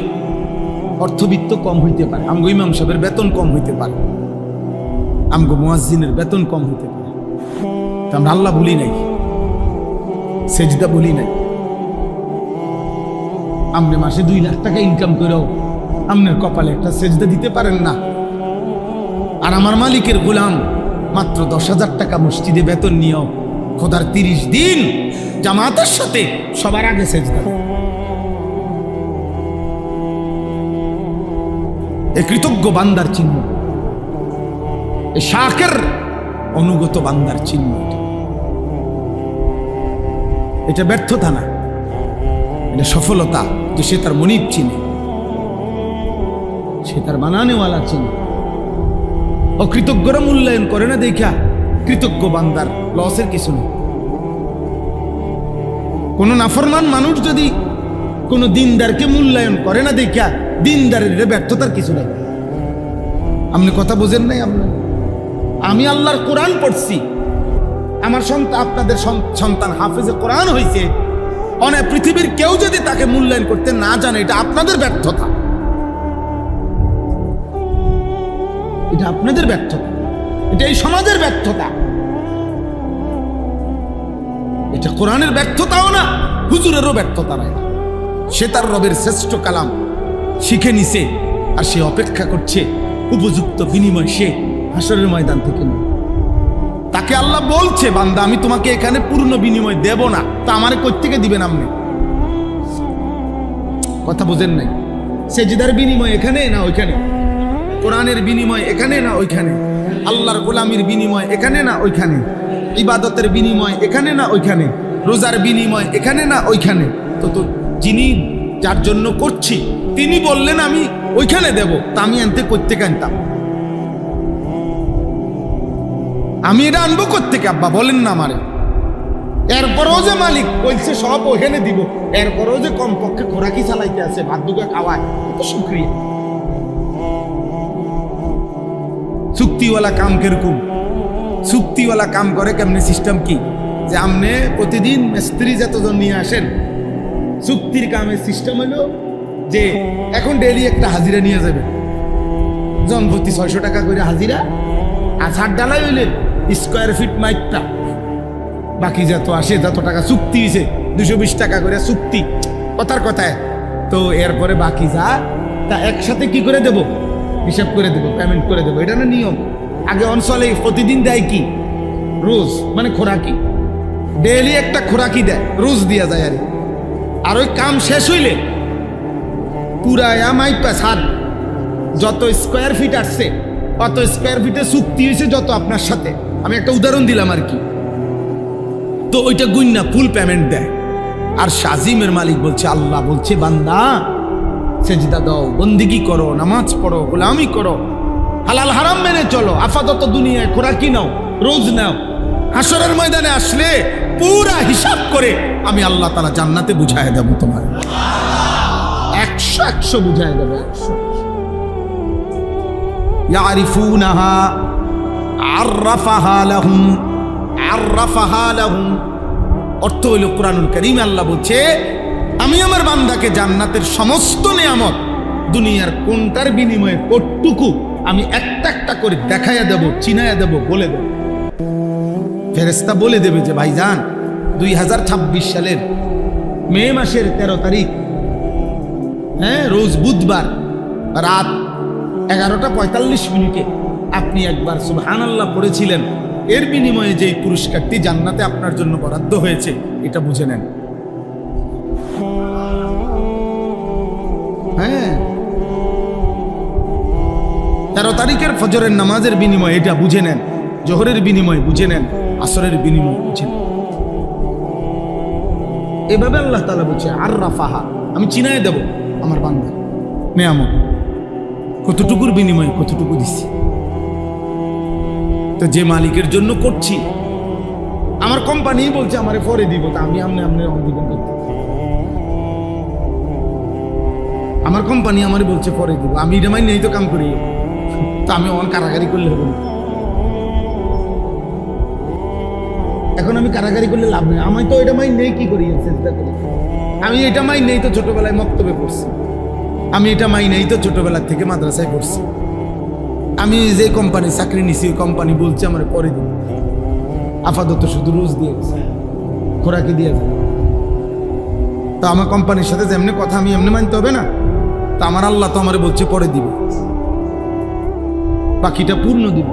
অর্থবিত্ত কম হইতে পারে, আমগো ইমাম সাহেবের বেতন কম হইতে পারে, আমগো মুয়াজ্জিনের বেতন কম হইতে পারে, আমরা আল্লাহ বলি নাই, সেজদা বলি নাই। আপনি মাসে 2 লাখ টাকা ইনকাম করেও আপনার কপালে একটা সেজদা দিতে পারেন না। আর আমার মালিকের গোলাম মাত্র 10,000 টাকা মসজিদে বেতন নিয়েও খোদার 30 দিন জামাতের সাথে সবার আগে সেজদা। এ কৃতজ্ঞ বান্দার চিহ্ন, এ শাকের অনুগত বান্দার চিহ্ন। এটা ব্যর্থতা না, এটা সফলতা যে সে তার মনিব চিনে, সে তার বানানেওয়ালা চিনে। অকৃতজ্ঞরা মূল্যায়ন করে না দেখা কৃতজ্ঞ বান্দার লসের কিছু নেই। কোন নাফরমান মানুষ যদি কোন দিনদারকে মূল্যায়ন করে না দেখা দিনদারের ব্যর্থতার কিছু নেই। আপনি কথা বোঝেন নাই? আমি আল্লাহর কোরআন পড়ছি, আমার সন্তান, আপনাদের সন্তান হাফেজে কোরআন হয়েছে, অনেক পৃথিবীর কেউ যদি তাকে মূল্যায়ন করতে না জানে, এটা আপনাদের ব্যর্থতা, এটা আপনাদের ব্যর্থতা, এটা এই সমাজের ব্যর্থতা, এটা কোরআনের ব্যর্থতাও না, হুজুরেরও ব্যর্থতা নয়। সে তার রবের শ্রেষ্ঠ কালাম শিখে নিছে, আর সে অপেক্ষা করছে উপযুক্ত বিনিময় সে হাসরের ময়দান থেকে নেয়। তাকে আল্লাহ বলছে, বান্দা আমি তোমাকে এখানে পূর্ণ বিনিময় দেব না, তা আমারে কই থেকে দিবেন আপনি? কথা বুঝেন নাই? সেজদার বিনিময় এখানে না ওইখানে, কোরআনের বিনিময় এখানে না ওইখানে, আল্লাহর গোলামির বিনিময় এখানে না ওইখানে, ইবাদতের বিনিময় এখানে না ওইখানে, রোজার বিনিময় এখানে না ওইখানে। তো যিনি যার জন্য করছি তিনি বললেন আমি ওইখানে দেব, তা আমি আনতে করতে আনতাম? আমি এটা আনবো কোত্থেকে আব্বা বলেন না আমারে? এরপরেও যে মালিক বলছে সব ওখানে দিব, এরপরেও যে কমপক্ষে খোরাকি চালাইতে আছে, ভাত দুটো খাওয়ায়, কত শুকরিয়া। চুক্তিওয়ালা কাম কিরকম? চুক্তিওয়ালা কাম করে কেমনে? সিস্টেম কি? যে আপনি প্রতিদিন মিস্ত্রি যতজন নিয়ে আসেন, চুক্তির কামের সিস্টেম হলো যে এখন ডেইলি একটা হাজিরা নিয়ে যাবে, জনপ্রতি 600 টাকা করে হাজিরা, আর ছাড় ডালাই হইলে স্কোয়ার ফিট মাইকটা, বাকি যত আসে যত টাকা চুক্তি হয়েছে 220 টাকা করে চুক্তি, কথার কথায়। তো এরপরে বাকি যা তা একসাথে কি করে দেব? হিসাব করে দেবো, পেমেন্ট করে দেবো, এটা না নিয়ম। আগে অঞ্চলে প্রতিদিন দেয় কি? রোজ, মানে খোরাকি, ডেইলি একটা খোরাকি দেয়, রোজ দিয়া যায়। আর ওই কাম শেষ হইলে পুরা মাইপা ছাদ যত স্কোয়ার ফিট আসছে অত স্কোয়ার ফিটে চুক্তি হয়েছে যত আপনার সাথে, আমি একটা উদাহরণ দিলাম আর কি, তো ওইটা গুন্না ফুল পেমেন্ট দেয়। আর শাজিমের মালিক বলছে, আল্লাহ বলছে বান্দা সেজদা দাও, বন্দিগি করো, নামাজ পড়ো, গোলামি করো, হালাল হারাম মেনে চলো, আপাতত দুনিয়ায় খোরাকি নাও, রোজ নাও, হাসরের ময়দানে আসলে পুরা হিসাব করে আমি আল্লাহ তাআলা জান্নাতে বুঝায় দেব, তোমার 100 বুঝায় দেব। 100 ইয়ারিফুনাহা আররাফাহা লাহুম, আররাফাহা লাহুম অর্থ হইল কুরআনুল কারীমে আল্লাহ বলছে আমি আমার বান্দাকে জান্নাতের সমস্ত নিয়ামত দুনিয়ার কোনটার বিনিময়ে কতটুকু আমি একটা একটা করে দেখাইয়া দেব, চিনাইয়া দেব, বলে দেব। ফেরেশতা বলে দেবে যে ভাইজান 2026 সালের মে মাসের 13 তারিখ, হ্যাঁ রোজ বুধবার রাত 11:45 আপনি একবার সুবহানাল্লাহ পড়েছিলেন, এর বিনিময়ে যেই পুরস্কারটি জান্নাতে আপনার জন্য বরাদ্দ হয়েছে এটা বুঝে নেন। হ্যাঁ 13 তারিখের ফজরের নামাজের বিনিময় এটা বুঝে নেন, জোহরের বিনিময় বুঝে নেন, আসরের বিনিময় বুঝে নেন। এভাবে আল্লাহ তাআলা বলছে আর রাফাহা, আমি চিনায় দেব আমার বান্দা নেয়ামত, কতটুকুর বিনিময়ে কতটুকু দিচ্ছি। তো যে মালিকের জন্য করছি, আমার কোম্পানি বলছে আমারে পরে দিব, তা আমি আমনে দিবেন করতে, আমার কোম্পানি আমারে বলছে পরে দিব, আমি এটা মাই নেই তো কাম করি, তো আমি অন কারাগারি করলে হবে না। এখন আমি কারাগারি করলে লাভ নেই, আমি তো এটা মাই নেই, কি করি চেষ্টা করি, আমি এটা মাই নেই তো ছোটবেলায় মক্তবে পড়ছি, আমি এটা মাই নেই তো ছোটবেলা থেকে মাদ্রাসায় পড়ছি, আমি যে কোম্পানি চাকরি নিছি ওই কোম্পানি বলছে আমার পরে দিন, আপাতত শুধু রোজ দিয়ে গেছে, খোরাকি দিয়ে যাবে। তো আমার কোম্পানির সাথে যেমনি কথা আমি এমনি মানতে হবে না? তা আমার আল্লাহ তো আমার বলছে পরে দিব, বাকিটা পূর্ণ দিব।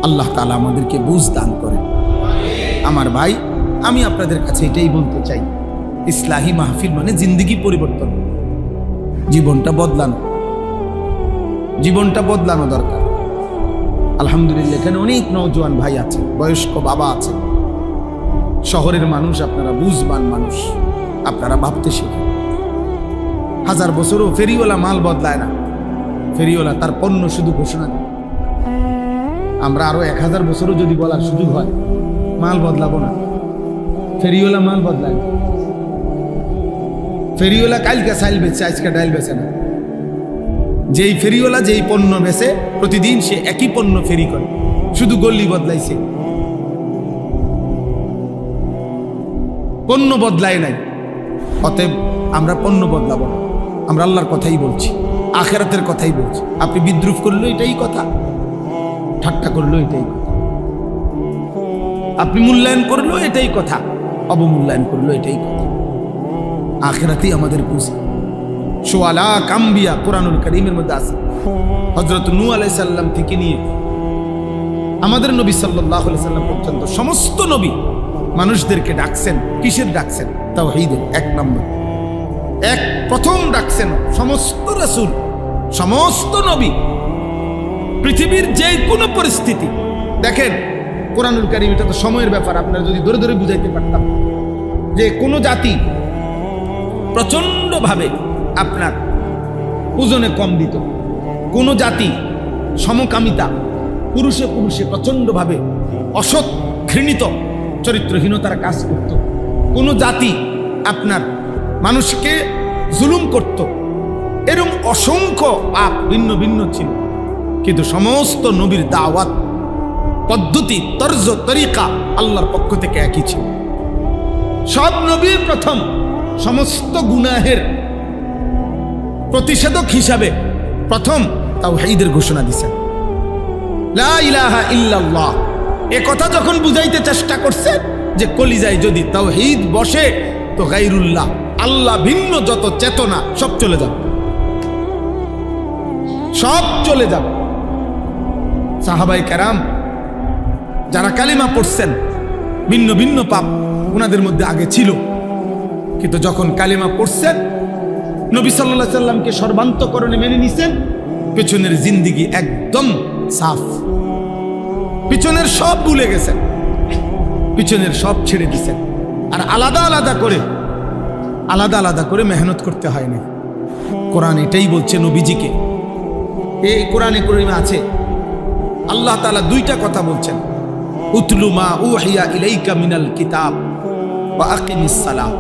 আল্লাহ তাআলা আমাদেরকে বুঝ দান করে। আমার ভাই, আমি আপনাদের কাছে এটাই বলতে চাই, ইসলাহি মাহফিল মানে জিন্দেগি পরিবর্তন, জীবনটা বদলানো, জীবনটা বদলানো দরকার। আলহামদুলিল্লাহ এখানে অনেক নওজোয়ান ভাই আছে, বয়স্ক বাবা আছে, শহরের মানুষ, আপনারা বুঝবান মানুষ, আপনারা ভাবতে শিখেন। 1000 বছরও ফেরিওয়ালা মাল বদলায় না, ফেরিওয়ালা তার পণ্য শুধু ঘোষণা দেয়। আমরা আরো 1000 বছরও যদি বলার সুযোগ হয় মাল বদলাবো না, ফেরিওয়ালা মাল বদলায় না। ফেরিওয়ালা কালকে চাইল বেচে, আজকে ডাইল বেচে না। যেই ফেরিওয়ালা যেই পণ্য বেচে প্রতিদিন সে একই পণ্য ফেরি করে, শুধু গল্লি বদলাইছে। পণ্য বদলায় নাই। অতএব আমরা পণ্য বদলাবো না, আমরা আল্লাহর কথাই বলছি, আখিরাতের কথাই বলছি। আপনি বিদ্রুপ করলো এটাই কথা, ঠাট্টা করলো এটাই কথা, আপনি মূল্যায়ন করলো এটাই কথা, অবমূল্যায়ন করলো এটাই কথা। আখিরাতেই আমাদের পুঁজি। সোয়ালা কাম্বিয়া কোরআনুল কারীমের মধ্যে আছে। হযরত নূহ আলাইহিস সালাম থেকে নিয়ে আমাদের নবী সাল্লাল্লাহু আলাইহি সাল্লাম পর্যন্ত সমস্ত নবী মানুষদেরকে ডাকছেন, কিসের ডাকছেন? তাওহীদের। এক নম্বর, প্রথম ডাকছেন সমস্ত রাসূল, সমস্ত নবী, পৃথিবীর যে কোনো পরিস্থিতি। দেখেন কোরআনুল কারীম, এটা তো সময়ের ব্যাপার, আপনারা যদি ধরে ধরে বুঝাইতে পারতাম যে কোনো জাতি প্রচন্ডভাবে আপনার ওজনে কম দিত, কোনো জাতি সমকামিতা, পুরুষে পুরুষে প্রচন্ডভাবে অসৎ ঘৃণিত চরিত্রহীনতার কাজ করত, কোনো জাতি আপনার মানুষকে জুলুম করত, এরকম অসংখ্য পাপ ভিন্ন ভিন্ন ছিল। কিন্তু সমস্ত নবীর দাওয়াত পদ্ধতি, তর্জ, তরিকা আল্লাহর পক্ষ থেকে একই ছিল। সব নবী প্রথম সমস্ত গুনাহের প্রতিষেধক হিসাবে প্রথম তাওহীদের ঘোষণা দিয়েছেন, লা ইলাহা ইল্লাল্লাহ। এ কথা যখন বুঝাইতে চেষ্টা করছে যে কলিজায় যদি তাওহীদ বসে তো গায়রুল্লাহ, আল্লাহ ভিন্ন যত চেতনা সব চলে যাবে, সব চলে যাবে। সাহাবায়ে কেরাম যারা কালিমা পড়ছেন, ভিন্ন ভিন্ন পাপ ওনাদের মধ্যে আগে ছিল, কিন্তু যখন কালিমা পড়ছেন, নবী সাল্লাল্লাহু আলাইহি সাল্লামকে সর্বান্তকরণে মেনে নিছেন, পেছনের জিন্দেগি একদম সাফ, পিছনের সব ভুলে গেছেন, পিছনের সব ছেড়ে দিছেন। আর আলাদা আলাদা করে মেহনত করতে হয় না। কোরআন এটাই বলছে নবীজিকে। এই কোরআনে কারীমে আছে আল্লাহ তাআলা দুইটা কথা বলছেন, উতলু মা উহিয়া ইলাইকা মিনাল কিতাব ওয়া আকিমিস সালাহ।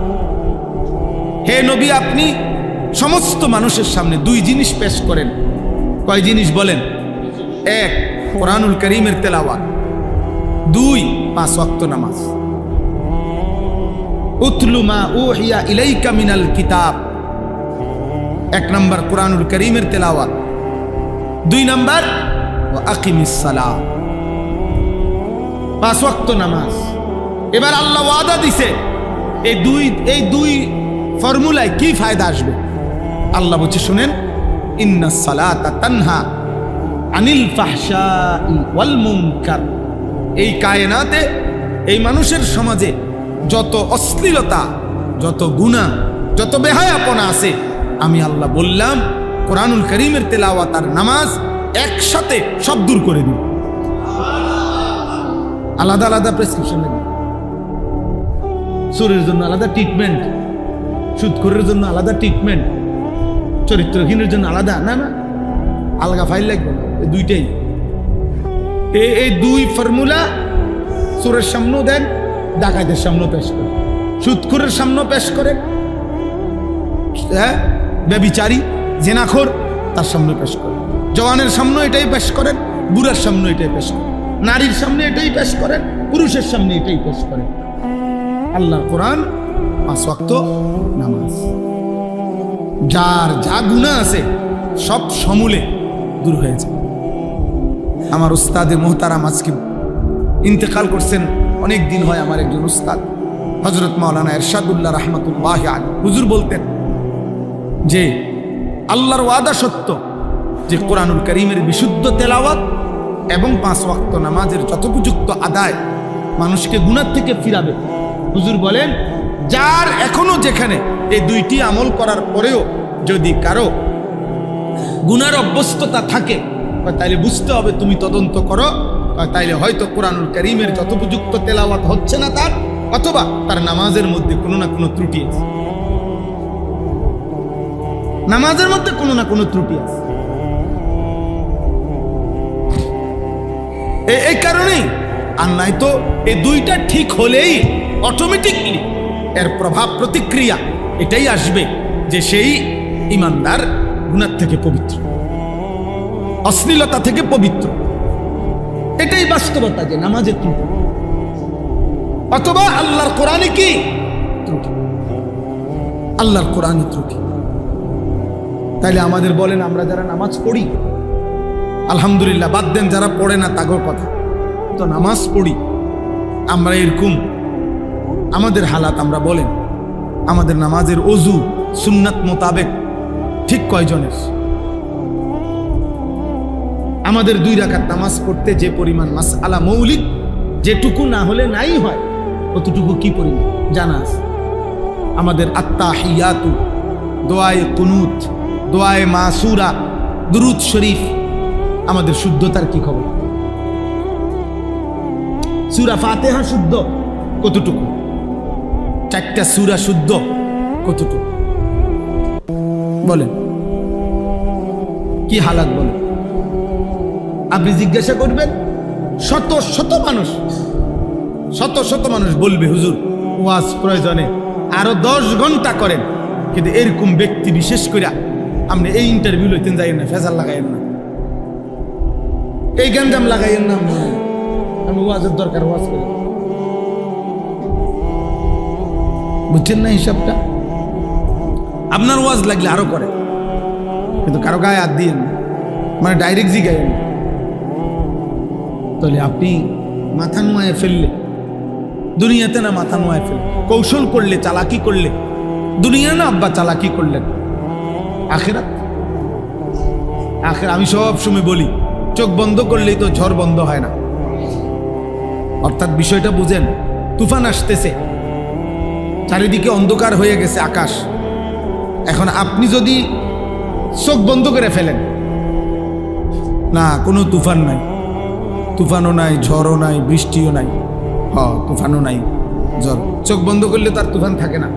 হে নবী, আপনি সমস্ত মানুষের সামনে দুই জিনিস পেশ করেন। কয় জিনিস বলেন? এক, কোরআনুল কারীমের তেলাওয়াত, দুই, 5 ওয়াক্ত নামাজ। উতলু মা উহিয়া ইলাইকা মিনাল কিতাব, এক নম্বর কোরআনুল কারীমের তেলাওয়াত, দুই নম্বর ওয়া আকিমিস সালাহ, 5 ওয়াক্ত নামাজ। এবার আল্লাহ ওয়াদা দিছে এই দুই ফর্মুলায় কি ফায়দা আসবে। আল্লাহ বলছে শুনেন, ইন্নাস সালাতা তানহা আনিল ফাহশাই ওয়াল মুনকার। এই কায়নাতে, এই মানুষের সমাজে যত অশ্লীলতা, যত গুনাহ, যত বেহায়াপনা আছে, আমি আল্লাহ বললাম কোরআনুল কারীমের তেলাওয়াত আর নামাজ একসাথে সব দূর করে দিই। আলাদা আলাদা প্রেসক্রিপশন লাগবে, চোরের জন্য আলাদা ট্রিটমেন্ট, সুদখোরের জন্য আলাদা ট্রিটমেন্ট, চরিত্রহীনের জন্য আলাদা, না না, আলগা ফাইল লাগবে না। এই দুইটাই, এই দুই ফর্মুলা চোরের সামনেও দেন, ডাকাতের সামনেও পেশ করে, সুদখোরের সামনেও পেশ করে, হ্যাঁ, ব্যভিচারী জেনাখোর তার সামনে পেশ করে, জওয়ানের সামনে এটাই পেশ করেন, বুড়ার সামনে এটাই পেশ করেন, নারীর সামনে এটাই পেশ করেন, পুরুষের সামনে এটাই পেশ করেন। আল্লাহর কোরআন, 5 ওয়াক্ত নামাজ, যার যা গুনাহ আছে সব সমূলে দূর হয়ে যায়। আমার উস্তাদে মোহতারাম আজকে ইন্তেকাল করছেন, অনেক দিন হয়। আমার একজন উস্তাদ হযরত মাওলানা ইরশাদুল্লাহ রাহমাতুল্লাহি আলাইহি হুজুর বলতেন যে আল্লাহর ওয়াদা সত্য যে কোরআনুল কারীমের বিশুদ্ধ তেলাওয়াত এবং 5 ওয়াক্ত নামাজের যথোপযুক্ত আদায় মানুষকে গুনাহ থেকে ফিরাবে। হুজুর বলেন, যার এখনো যেখানে এই দুইটি আমল করার পরেও যদি কারো গুনার অভ্যস্ততা থাকে, তাইলে বুঝতে হবে, তুমি তদন্ত করো, তাইলে হয়তো কোরআনুল কারীমের যথোপযুক্ত তেলাওয়াত হচ্ছে না তার, অথবা তার নামাজের মধ্যে কোনো না কোনো ত্রুটি আছে, নামাজের মধ্যে কোনো না কোনো ত্রুটি আছে। এই কারণেই, আর নাই তো এই দুইটা ঠিক হলেই অটোমেটিকলি এর প্রভাব প্রতিক্রিয়া এটাই আসবে যে সেই ইমানদার গুনাহ থেকে পবিত্র, অশ্লীলতা থেকে পবিত্র। এটাই বাস্তবতা যে নামাজের ত্রুটি। অথবা আল্লাহর কোরআনে কি ত্রুটি, আল্লাহর কোরআনের ত্রুটি। তাইলে আমাদের বলেন, আমরা যারা নামাজ পড়ি আলহামদুলিল্লাহ, বাদ দেন যারা পড়ে না তাগর কথা, তো নামাজ পড়ি আমরা এরকম আমাদের হালাত, আমরা বলেন আমাদের নামাজের অজু সুন্নাত মোতাবেক ঠিক কয়জনের? আমাদের 2 রাকাত নামাজ পড়তে যে পরিমাণ মাসআলা মৌলিক, যেটুকু না হলে নাই হয়, অতটুকু কি পরিমাণ জানা আছে? আমাদের আত্তাহিয়াতু, দোয়ায়ে কুনুত, দোয়ায়ে মাসুরা, দুরুদ শরীফ, আমাদের শুদ্ধতার কি খবর? সূরা ফাতিহা শুদ্ধ কতটুকু? 4টা সূরা শুদ্ধ কতটুকু? বলেন কি হালাত বলেন? আপনি জিজ্ঞাসা করবেন, শত শত মানুষ বলবে হুজুর ওয়াজ প্রয়োজনে আরো 10 ঘন্টা করেন, কিন্তু এরকম ব্যক্তি বিশেষ করে আপনি এই ইন্টারভিউ লইতেন যাইয়েন না, ফেজাল লাগাইয়েন না, এই গ্যাঞ্জাম লাগাইয়েন না, আমি ওয়াজের দরকার ওয়াজ করি। বুঝছেন না হিসাবটা? আপনার ওয়াজ লাগলে আরো করে, কিন্তু কারো গায়ে হাত দিয়েন না, মানে ডাইরেক্ট জিগাইয়েন না। তাহলে আপনি মাথা নোয়ায় ফেললে দুনিয়াতে না, মাথা নোয়ায় ফেললে কৌশল করলে, চালাকি করলে দুনিয়া না, আব্বা চালাকি করলেন আখিরাত। আমি সব সময় বলি, চোখ বন্ধ করলেই তো ঝড় বন্ধ হয় না। অর্থাৎ বিষয়টা বুঝেন, তুফান আসতেছে, চারিদিকে অন্ধকার হয়ে গেছে আকাশ। এখন আপনি যদি চোখ বন্ধ করে ফেলেন, না কোনো তুফান নাই, তুফানও নাই, ঝড়ও নাই, বৃষ্টিও নাই, তুফানও নাই, ঝড়, চোখ বন্ধ করলে তার তুফান থাকে না।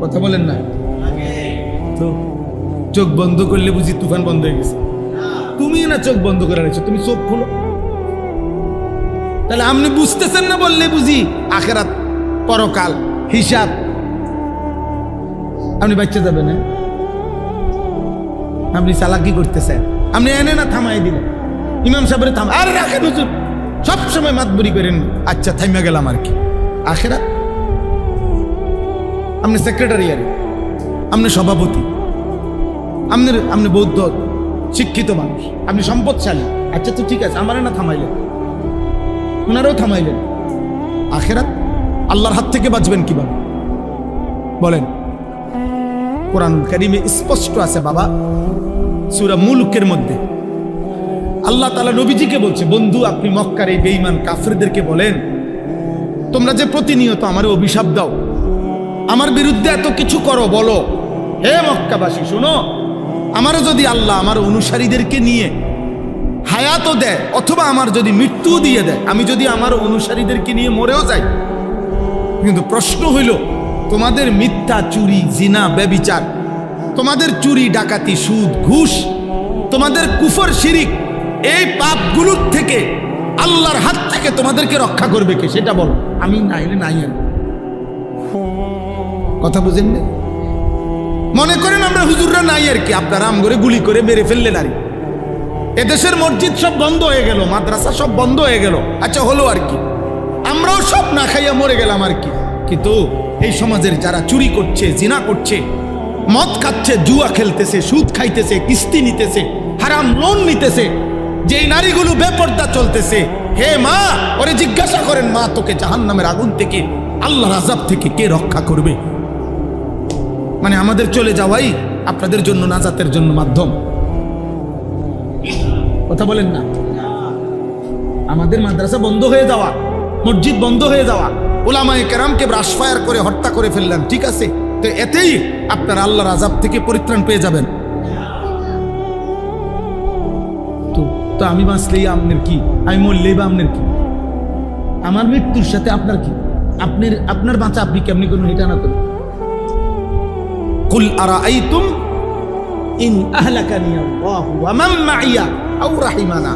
কথা বলেন না? তো চোখ বন্ধ করলে বুঝি তুফান বন্ধ হয়ে গেছে? তুমি না চোখ বন্ধ করে রেখেছো, তুমি চোখ খোলো। তাহলে আপনি বুঝতেছেন না বললে বুঝি আখিরাত, পরকাল, হিসাব আপনি বাচ্চা যাবেন না। আপনি চালাকি করতেছেন, আপনি এনে না থামাই দিলেন, ইমাম সাহেবের থাম, আর রাখেন হুজুর, সবসময় মাতবুরি করেন, আচ্ছা থাইমা গেলাম আর কি। আখিরাত, আপনি সেক্রেটারি, আপনি সভাপতি, আপনি বৌদ্ধ শিক্ষিত মানুষ, আপনি সম্পদশালী, আচ্ছা তো ঠিক আছে, আমারে না থামাইলেন, ওনারাও থামাইলেন। আখিরাত, আল্লাহর হাত থেকে বাঁচবেন কিভাবে বলেন? কোরআনুল কারীমে স্পষ্ট আছে বাবা, সূরা মুলকের মধ্যে আল্লাহ তাআলা নবীজিকে বলছে, বন্ধু আপনি মক্কার এই বেঈমান কাফেরদেরকে বলেন, তোমরা যে প্রতিনিয়ত আমার অভিশাপ দাও, আমার বিরুদ্ধে এত কিছু করো, বলো হে মক্কাবাসী শোনো, আমারও যদি আল্লাহ আমার অনুসারীদেরকে নিয়ে হায়াতও দেয়, অথবা আমার যদি মৃত্যু দিয়ে দেয়, আমি যদি আমার অনুসারীদেরকে নিয়ে মরেও যাই, কিন্তু প্রশ্ন হইল তোমাদের মিথ্যা, চুরি, জিনা, ব্যভিচার, তোমাদের চুরি, ডাকাতি, সুদ, ঘুষ, তোমাদের কুফর, শিরিক, এই পাপগুলোর থেকে আল্লাহর হাত থেকে তোমাদেরকে রক্ষা করবে কে? সেটা বলো। আমি নাইলে নাই। কথা বুঝেন না? মনে করেন আমরা হুজুররা নাই আর কি, আপনারা আম করে গুলি করে মেরে ফেললেন আর কি, এদেশের মসজিদ সব বন্ধ হয়ে গেল, মাদ্রাসা সব বন্ধ হয়ে গেল, আচ্ছা হলো আর কি, আমরাও সব না খাইয়া মরে গেলাম আর কি। কিন্তু এই সমাজের যারা চুরি করছে, জিনা করছে, মদ খাচ্ছে, জুয়া খেলতেছে, সুদ খাইতেছে, কিস্তি নিতেছে, হারাম লোন নিতেছে, যে নারীগুলো বেপর্দা চলতেছে, হে মা, ওরে জিজ্ঞাসা করেন, মা তোকে জাহান্নামের আগুন থেকে, আল্লাহর আযাব থেকে কে রক্ষা করবে? মানে আমাদের চলে যাওয়াই আপনাদের জন্য নাজাতের জন্য মাধ্যম। কথা বলেন না? আমাদের মাদ্রাসা বন্ধ হয়ে যাওয়া, মসজিদ বন্ধ হয়ে যাওয়া, উলামায়ে কেরামকে ব্রাশফায়ার করে হত্যা করে ফেললেন, ঠিক আছে, তো এতেই আপনারা আল্লাহর আযাব থেকে পরিত্রাণ পেয়ে যাবেন। তো আমি বাঁচলেই আপনার কি, আমি মরলেই বা আপনার কি? আমার মৃত্যুর সাথে আপনার কি? আপনার বাঁচা আপনি কেমনি করবেন এটা না করেন? কুল আরাআইতুম ইন আহলাকানি আল্লাহু ওয়া মান মাইয়া আও রাহিমানা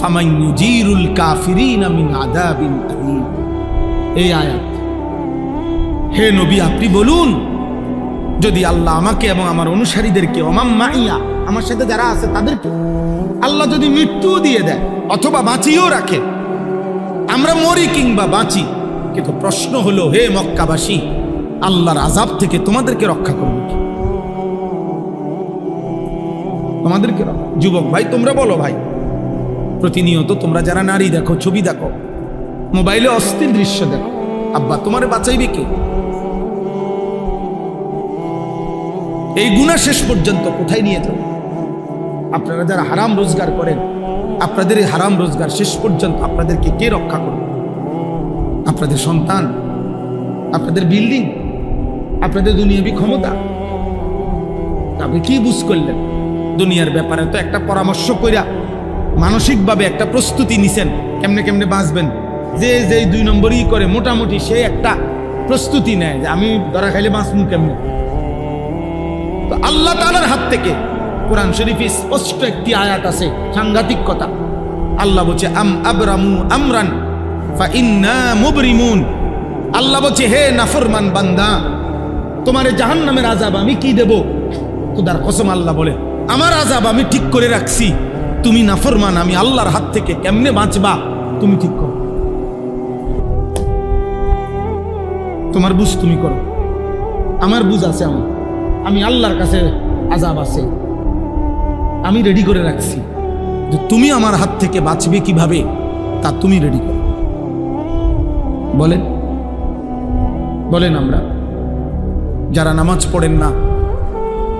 ফামান ইউজিরুল কাফিরিনা মিন আযাবিন আলীম। এই আয়াত, হে নবী আপনি বলুন, যদি আল্লাহ আমাকে এবং আমার অনুসারীদেরকে, ওমান মাইয়া আমার সাথে যারা আছে তাদেরকে আল্লাহ যদি মৃত্যু দিয়ে দেয় অথবা বাঁচিয়েও রাখে, আমরা মরি কিংবা বাঁচি, কিন্তু প্রশ্ন হলো, হে মক্কাবাসী, আল্লাহর আযাব থেকে তোমাদেরকে রক্ষা করবে কি? তোমাদেরকে যুবক ভাই, তোমরা বলো ভাই, প্রতিনিয়ত তোমরা যারা নারী দেখো, ছবি দেখো, মোবাইলে অস্থির দৃশ্য দেখো, আব্বা তোমারে বাঁচাইবে কে? এই গুনাহ শেষ পর্যন্ত কোথায় নিয়ে যাবে? আপনারা যারা হারাম রোজগার করেন, আপনাদের এই হারাম রোজগার শেষ পর্যন্ত আপনাদেরকে কে রক্ষা করবে? আপনাদের সন্তান, আপনাদের বিল্ডিং, আপনাদের দুনিয়াবি ক্ষমতা? আপনি কি বুঝ করলেন? দুনিয়ার ব্যাপারে তো একটা পরামর্শ কইরা মানসিকভাবে একটা প্রস্তুতি নিছেন, কেমনে কেমনে বাঁচবেন। যে যে 2 নম্বরই করে মোটামুটি সে একটা প্রস্তুতি নেয় যে আমি ধরা খাইলে বাঁচমু কেমনে। তো আল্লাহ তাআলার হাত থেকে কোরআন শরীফে স্পষ্ট একটি আয়াত আছে, সাংঘাতিক কথা। আল্লাহ বলছে, আম আবরামু আমরান ফা ইন্না মুবরিমুন। আল্লাহ বলছে, হে নাফরমান বান্দা, তোমার জাহান্নামের আযাব আমি কি দেব? খোদার কসম আল্লাহ বলে, আমার আযাব আমি ঠিক করে রাখছি, তুমি নাফরমান, আমি আল্লাহর হাত থেকে কেমনে বাঁচবা তুমি ঠিক করো। তোমার বুঝ তুমি করো, আমার বুঝ আছে, আমি আল্লাহর কাছে আযাব আছে, আমি রেডি করে রাখছি, যে তুমি আমার হাত থেকে বাঁচবে কিভাবে তা তুমি রেডি করো। বলেন বলেন, আমরা যারা নামাজ পড়েন না,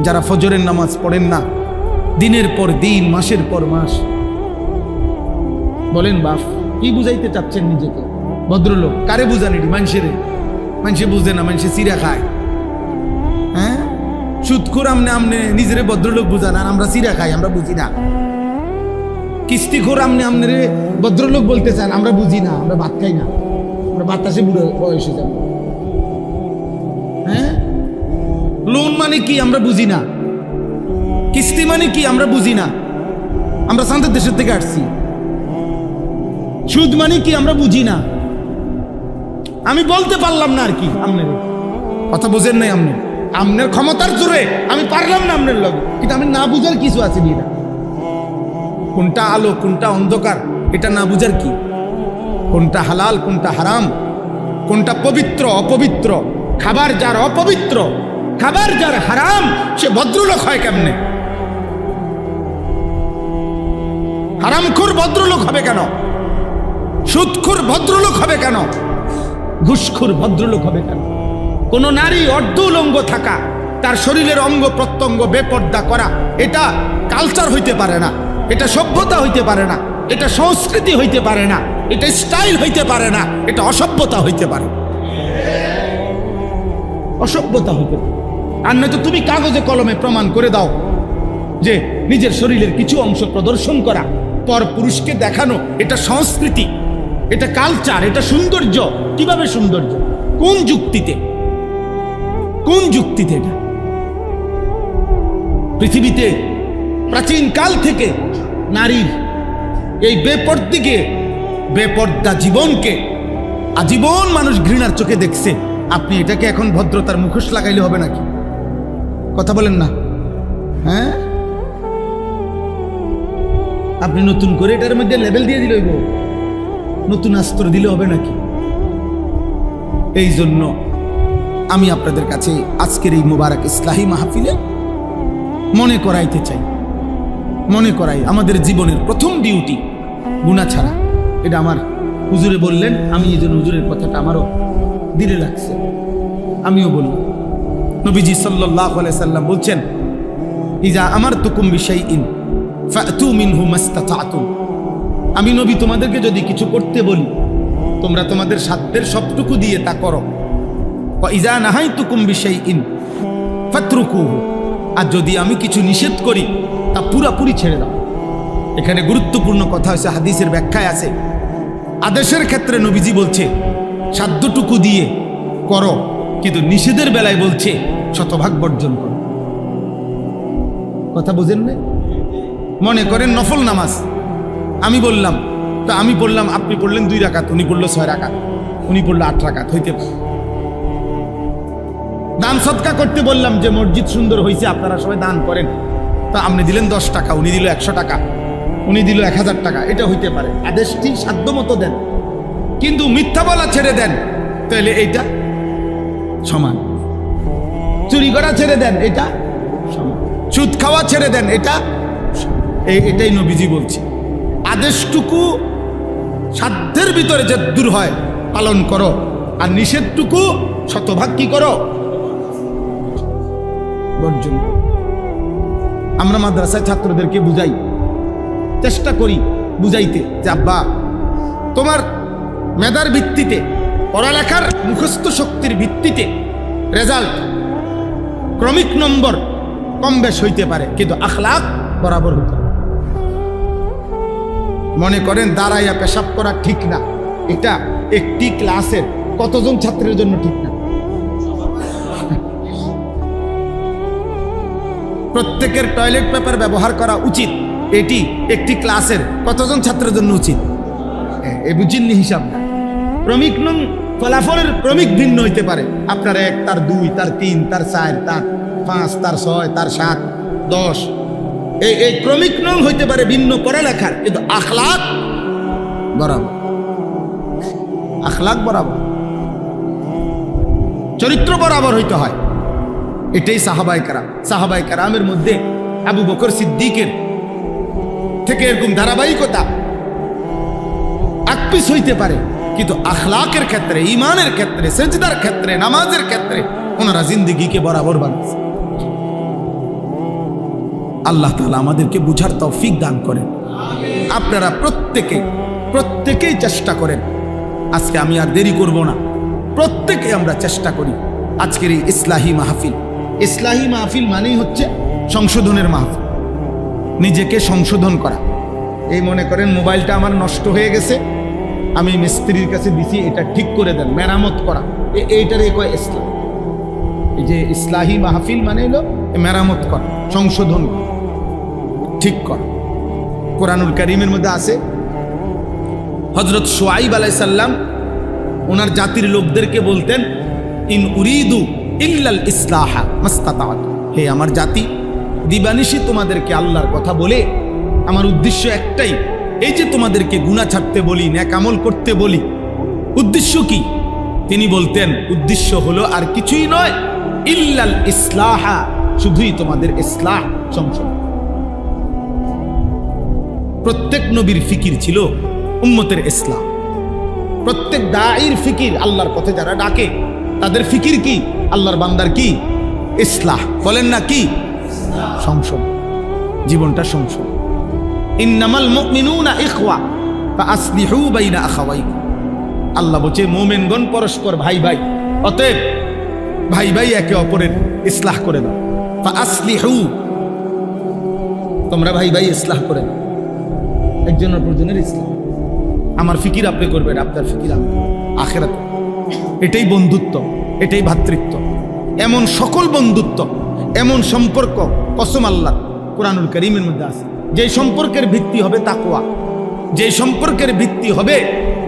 যারা ফজরের নামাজ পড়েন না, দিনের পর দিন, মাসের পর মাস, বলেন বাপ কি বুঝাইতে চাচ্ছেন নিজেকে? ভদ্রলোক কারে বুঝান? এটি মানুষের, মানুষে বুঝে না, মানুষে চিরা খায়। হ্যাঁ, সুদখোর আমনে আমনে নিজেরে ভদ্রলোক বুঝান, আর আমরা চিরা খাই, আমরা বুঝি না। কিস্তিখোর আমনে আমনে রে ভদ্রলোক বলতে চান, আমরা বুঝি না, আমরা ভাত খাই না, আমরা বাতাসে বুড়ো বয়সে যাব। হ্যাঁ, লোন মানে কি আমরা বুঝি না, কিস্তি মানে কি আমরা বুঝি না, আমরা শান্তির দেশের থেকে আসছি। সুদ মানে কি আমরা বুঝি না। আমি বলতে পারলাম না আর কি, আপনার কথা বোঝেন নাই, আপনার ক্ষমতার জোরে আমি পারলাম না আপনার লগে, কিন্তু আমি না বুঝার কিছু আছে না। কোনটা আলো কোনটা অন্ধকার এটা না বুঝার কি? কোনটা হালাল কোনটা হারাম, কোনটা পবিত্র অপবিত্র, খাবার যার অপবিত্র, খাবার যার হারাম, সে ভদ্রলোক হয় কেমনে? হারামখোর ভদ্রলোক হবে কেন? সুদখোর ভদ্রলোক হবে কেন? ঘুষখোর ভদ্রলোক হবে কেন? কোন নারী অর্ধ উলঙ্গ থাকা, তার শরীরের অঙ্গ প্রত্যঙ্গ বেপর্দা করা, এটা কালচার হইতে পারে না, এটা সভ্যতা হইতে পারে না, এটা সংস্কৃতি হইতে পারে না, এটা স্টাইল হইতে পারে না, এটা অসভ্যতা হইতে পারে, অসভ্যতা হইতে পারে। আর নয়তো তুমি কাগজে কলমে প্রমাণ করে দাও যে নিজের শরীরের কিছু অংশ প্রদর্শন করা, পর পুরুষকে দেখানো, এটা সংস্কৃতি, এটা কালচার, এটা সৌন্দর্য। কিভাবে সৌন্দর্য? কোন যুক্তিতে? কোন যুক্তিতে? এটা পৃথিবীতে প্রাচীন কাল থেকে নারীর এই বেপর্দিকে, বেপর্দা জীবনকে আজীবন মানুষ ঘৃণার চোখে দেখছে। আপনি এটাকে এখন ভদ্রতার মুখোশ লাগাইলে হবে নাকি? কথা বলেন না? হ্যাঁ, আপনি নতুন করে এটার মধ্যে লেবেল দিয়ে দিল, নতুন অস্ত্র দিলে হবে নাকি? এই জন্য আমি আপনাদের কাছে আজকের এই মুবারক ইসলাহি মাহফিলে মনে করাইতে চাই, মনে করাই আমাদের জীবনের প্রথম ডিউটি গুনাহ ছাড়া। এটা আমার হুজুরে বললেন, আমি এই জন্য হুজুরের কথাটা আমারও দিলে লাগছে, আমিও বললাম। নবীজি সাল্লাল্লাহু আলাইহি সাল্লাম বলছেন, ইজা আমারতুকুম বিশাইইন ফাতু মিনহু মাস্তাতাতুম। আমি নবী তোমাদেরকে যদি কিছু করতে বলি, তোমরা তোমাদের সাধ্যের সবটুকু দিয়ে তা করো। ওয়া ইজা নাহাইতুকুম বিশাইইন ফাতরুকুহু। আর যদি আমি কিছু নিষেধ করি তা পুরোপুরি ছেড়ে দাও। এখানে গুরুত্বপূর্ণ কথা হচ্ছে, হাদিসের ব্যাখ্যায় আছে, আদেশের ক্ষেত্রে নবীজি বলছে সাধ্যটুকু দিয়ে করো, কিন্তু নিষেধের বেলায় বলছে শতভাগ বর্জন করো। কথা বুঝেন না? মনে করেন নফল নামাজ আমি বললাম, তা আমি পড়লাম, আপনি পড়লেন 2 রাকাত, উনি পড়লো 6 রাকাত, উনি পড়লো 8 রাকাত, হইতে পারে। দান সদকা করতে বললাম যে মসজিদ সুন্দর হয়েছে, আপনারা সবাই দান করেন, তা আপনি দিলেন 10 টাকা, উনি দিল 100 টাকা, উনি দিল 1000 টাকা, এটা হইতে পারে। আদেশটি সাধ্য মতো দেন, কিন্তু মিথ্যা বলা ছেড়ে দেন, তাহলে এইটা সমান। চুরি করা ছেড়ে দেন, এটা সমান। সুদ খাওয়া ছেড়ে দেন, এটা এটাই নবীজি বলছে। আদেশটুকু সাধ্যের ভিতরে যে দূর হয় পালন করো, আর নিষেধটুকু শতভাগ কি করো, বর্জন। আমরা মাদ্রাসায় ছাত্রদেরকে বুঝাই, চেষ্টা করি বুঝাইতে যে আব্বা তোমার মেধার ভিত্তিতে, পড়ালেখার মুখস্থ শক্তির ভিত্তিতে রেজাল্ট ক্রমিক নম্বর কম বেশ হইতে পারে, কিন্তু আখলাক বরাবর হতে পারে। মনে করেন দাঁড়াইয়া পেশাব করা ঠিক না, এটা একটি ক্লাসের কতজন ছাত্রের জন্য ঠিক না? প্রত্যেকের টয়লেট পেপার ব্যবহার করা উচিত, এটি একটি ক্লাসের কতজন ছাত্রের জন্য উচিত? এই বুঝিনি হিসাব না। ক্রমিক নং ফলাফলের ক্রমিক ভিন্ন হইতে পারে, আপনার 1, তার 2, তার 3, তার 4, তার 5, তার 6, তার 7, 10, এই ক্রমিক নং হইতে পারে ভিন্ন পড়ালেখার, কিন্তু আখলাক বরাবর, আখলাক বরাবর, চরিত্র বরাবর হইতে হয়। এটাই সাহাবায়ে কেরামের মধ্যে আবু বকর সিদ্দিকের থেকে এরকম ধারাবাহিকতা আকপিস হইতে পারে, কিন্তু আখলাকের ক্ষেত্রে, ঈমানের ক্ষেত্রে, সেজদার ক্ষেত্রে, নামাজের ক্ষেত্রে ওনারা জিন্দেগিকে বরাবর বানাচ্ছে। আল্লাহ তাআলা আমাদেরকে বুঝার তৌফিক দান করেন। আপনারা প্রত্যেকেই চেষ্টা করেন। আজকে আমি আর দেরি করব না, প্রত্যেকে আমরা চেষ্টা করি আজকের এই ইসলাহি মাহফিল মানেই হচ্ছে সংশোধনের মাহফিল, নিজেকে সংশোধন করা। এই মনে করেন মোবাইলটা আমার নষ্ট হয়ে গেছে, আমি মিস্ত্রির কাছে দিছি, এটা ঠিক করে দেন, মেরামত করা, এইটারে কয় ইসলাম। এই যে ইসলাহি মাহফিল মানে হলো মেরামত করা, সংশোধন করা, ঠিক করা। কোরআনুল কারীমের মধ্যে আছে হযরত শুআইব আলাইহিস সালাম ওনার জাতির লোকদেরকে বলতেন, ইন উরিদু ইল্লাল ইসলাহা মাস্তাতা'তু, হে আমার জাতি, দিবানিশি তোমাদেরকে আল্লাহর কথা বলে আমার উদ্দেশ্য একটাই, এই যে তোমাদেরকে গুনাহ ছাড়তে বলি, নেক আমল করতে বলি, উদ্দেশ্য কি? তিনি বলতেন উদ্দেশ্য হলো আর কিছুই নয়, ইল্লাল ইসলাহা, শুধুই তোমাদের ইসলাহ, সংশোধন। প্রত্যেক নবীর ফিকির ছিল উম্মতের ইসলাম, প্রত্যেক দাঈর ফিকির, আল্লাহর পথে যারা ডাকে তাদের ফিকির কি? আল্লাহর বান্দার কি? ইসলাহ। বলেন না কি? সংশোধন, জীবনটা সংশোধন। ইন্নামাল মুমিনুনা ইখওয়া ফাআসলিহু বাইনা আখাওয়াইকুম, আল্লাহ বলছে মুমিনগণ পরস্পর ভাই ভাই, অতএব ভাই ভাই একে অপরের ইসলাহ করে দাও। ফাআসলিহু, তোমরা ভাই ভাই ইসলাহ করে দাও, একজনের অপরজনের ইসলাহ। আমার ফিকির আপনি করবেন, আপনার ফিকির আমি, আখিরাত। এটাই বন্ধুত্ব, এটাই ভ্রাতৃত্ব। এমন সকল বন্ধুত্ব, এমন সম্পর্ক কসম আল্লাহ কোরআনুল কারীমের মধ্যে আছে, যে সম্পর্কের ভিত্তি হবে তাকওয়া, যে সম্পর্কের ভিত্তি হবে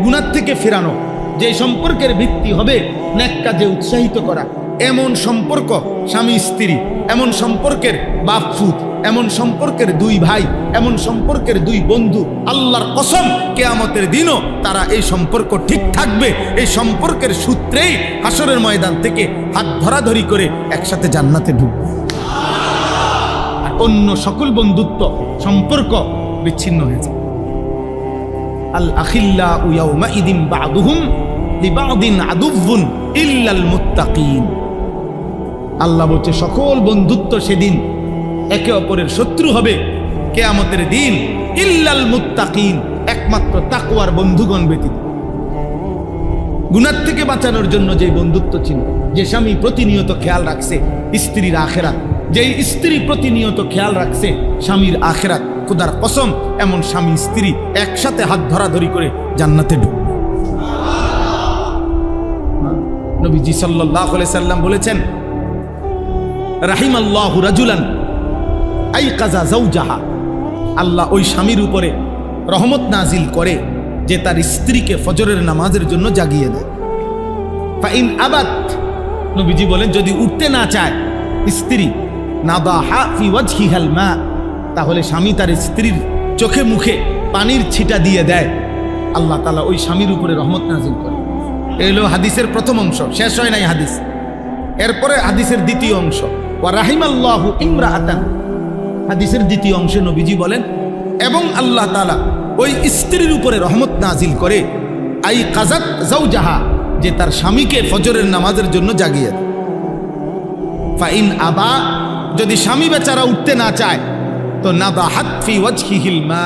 গুনাহ থেকে ফেরানো, যে সম্পর্কের ভিত্তি হবে নেক কাজে উৎসাহিত করা। এমন সম্পর্ক স্বামী স্ত্রী, এমন সম্পর্কের বাপ ফুত, এমন সম্পর্কের দুই ভাই, এমন সম্পর্কের দুই বন্ধু, আল্লাহর কসম কিয়ামতের দিনও তারা এই সম্পর্ক ঠিক থাকবে। এই সম্পর্কের সূত্রেই হাসরের ময়দান থেকে হাত ধরাধরি করে একসাথে জান্নাতে ঢুকবে। অন্য সকল বন্ধুত্ব সম্পর্ক বিচ্ছিন্ন হয়ে যায়। আল আখিল্লাউ ইয়াউমাইদিন বা'দুহুম লিবা'দিন আদুউন ইল্লাল মুত্তাকিন, আল্লাহ বলছে সকল বন্ধুত্ব সেদিন একে অপরের শত্রু হবে কিয়ামতের দিন, ইল্লাল মুত্তাকিন, একমাত্র তাকওয়ার বন্ধুগণ ব্যতীত। গুনাহ থেকে বাঁচানোর জন্য যে বন্ধুত্ব ছিল, যে স্বামী প্রতিনিয়ত খেয়াল রাখছে স্ত্রীর আখিরাত, যেই স্ত্রী প্রতিনিয়ত খেয়াল রাখছে স্বামীর আখিরাত, খোদার কসম এমন স্বামী স্ত্রী একসাথে হাত ধরাধরি করে জান্নাতে ঢুকবে। নবীজি সাল্লাল্লাহু আলাইহি সাল্লাম বলেছেন, রাহিমাল্লাহু রাজুলান আইকাযা যাওজাহা, আল্লাহ ওই স্বামীর উপরে রহমত নাজিল করে যে তার স্ত্রীকে ফজরের নামাজের জন্য জাগিয়ে দেয়। ফাইন আবাত, নবীজি বলেন যদি উঠতে না চায় স্ত্রী, নাদাহা ফি ওয়াজহিহাল মা, তাহলে স্বামী তার স্ত্রীর চোখে মুখে পানির ছিটা দিয়ে দেয়, আল্লাহ তাআলা ওই স্বামীর উপরে রহমত নাজিল করে। এলো হাদিসের প্রথম অংশ, শেষ হয় নাই হাদিস। এরপরে হাদিসের দ্বিতীয় অংশ, ওয়া রাহিমাল্লাহু ইমরাআতান। হাদিসের দ্বিতীয় অংশে নবীজি বলেন, এবং আল্লাহ তাআলা ওই স্ত্রীর উপরে রহমত নাজিল করে, আই কাযাত যাওজাহা, যে তার স্বামীকে ফজরের নামাজের জন্য জাগিয়ে দেয়। ফাইন আবা, যদি স্বামী বেচারা উঠতে না চায়, তো নাদাহাত ফি ওয়াজহিহিল মা,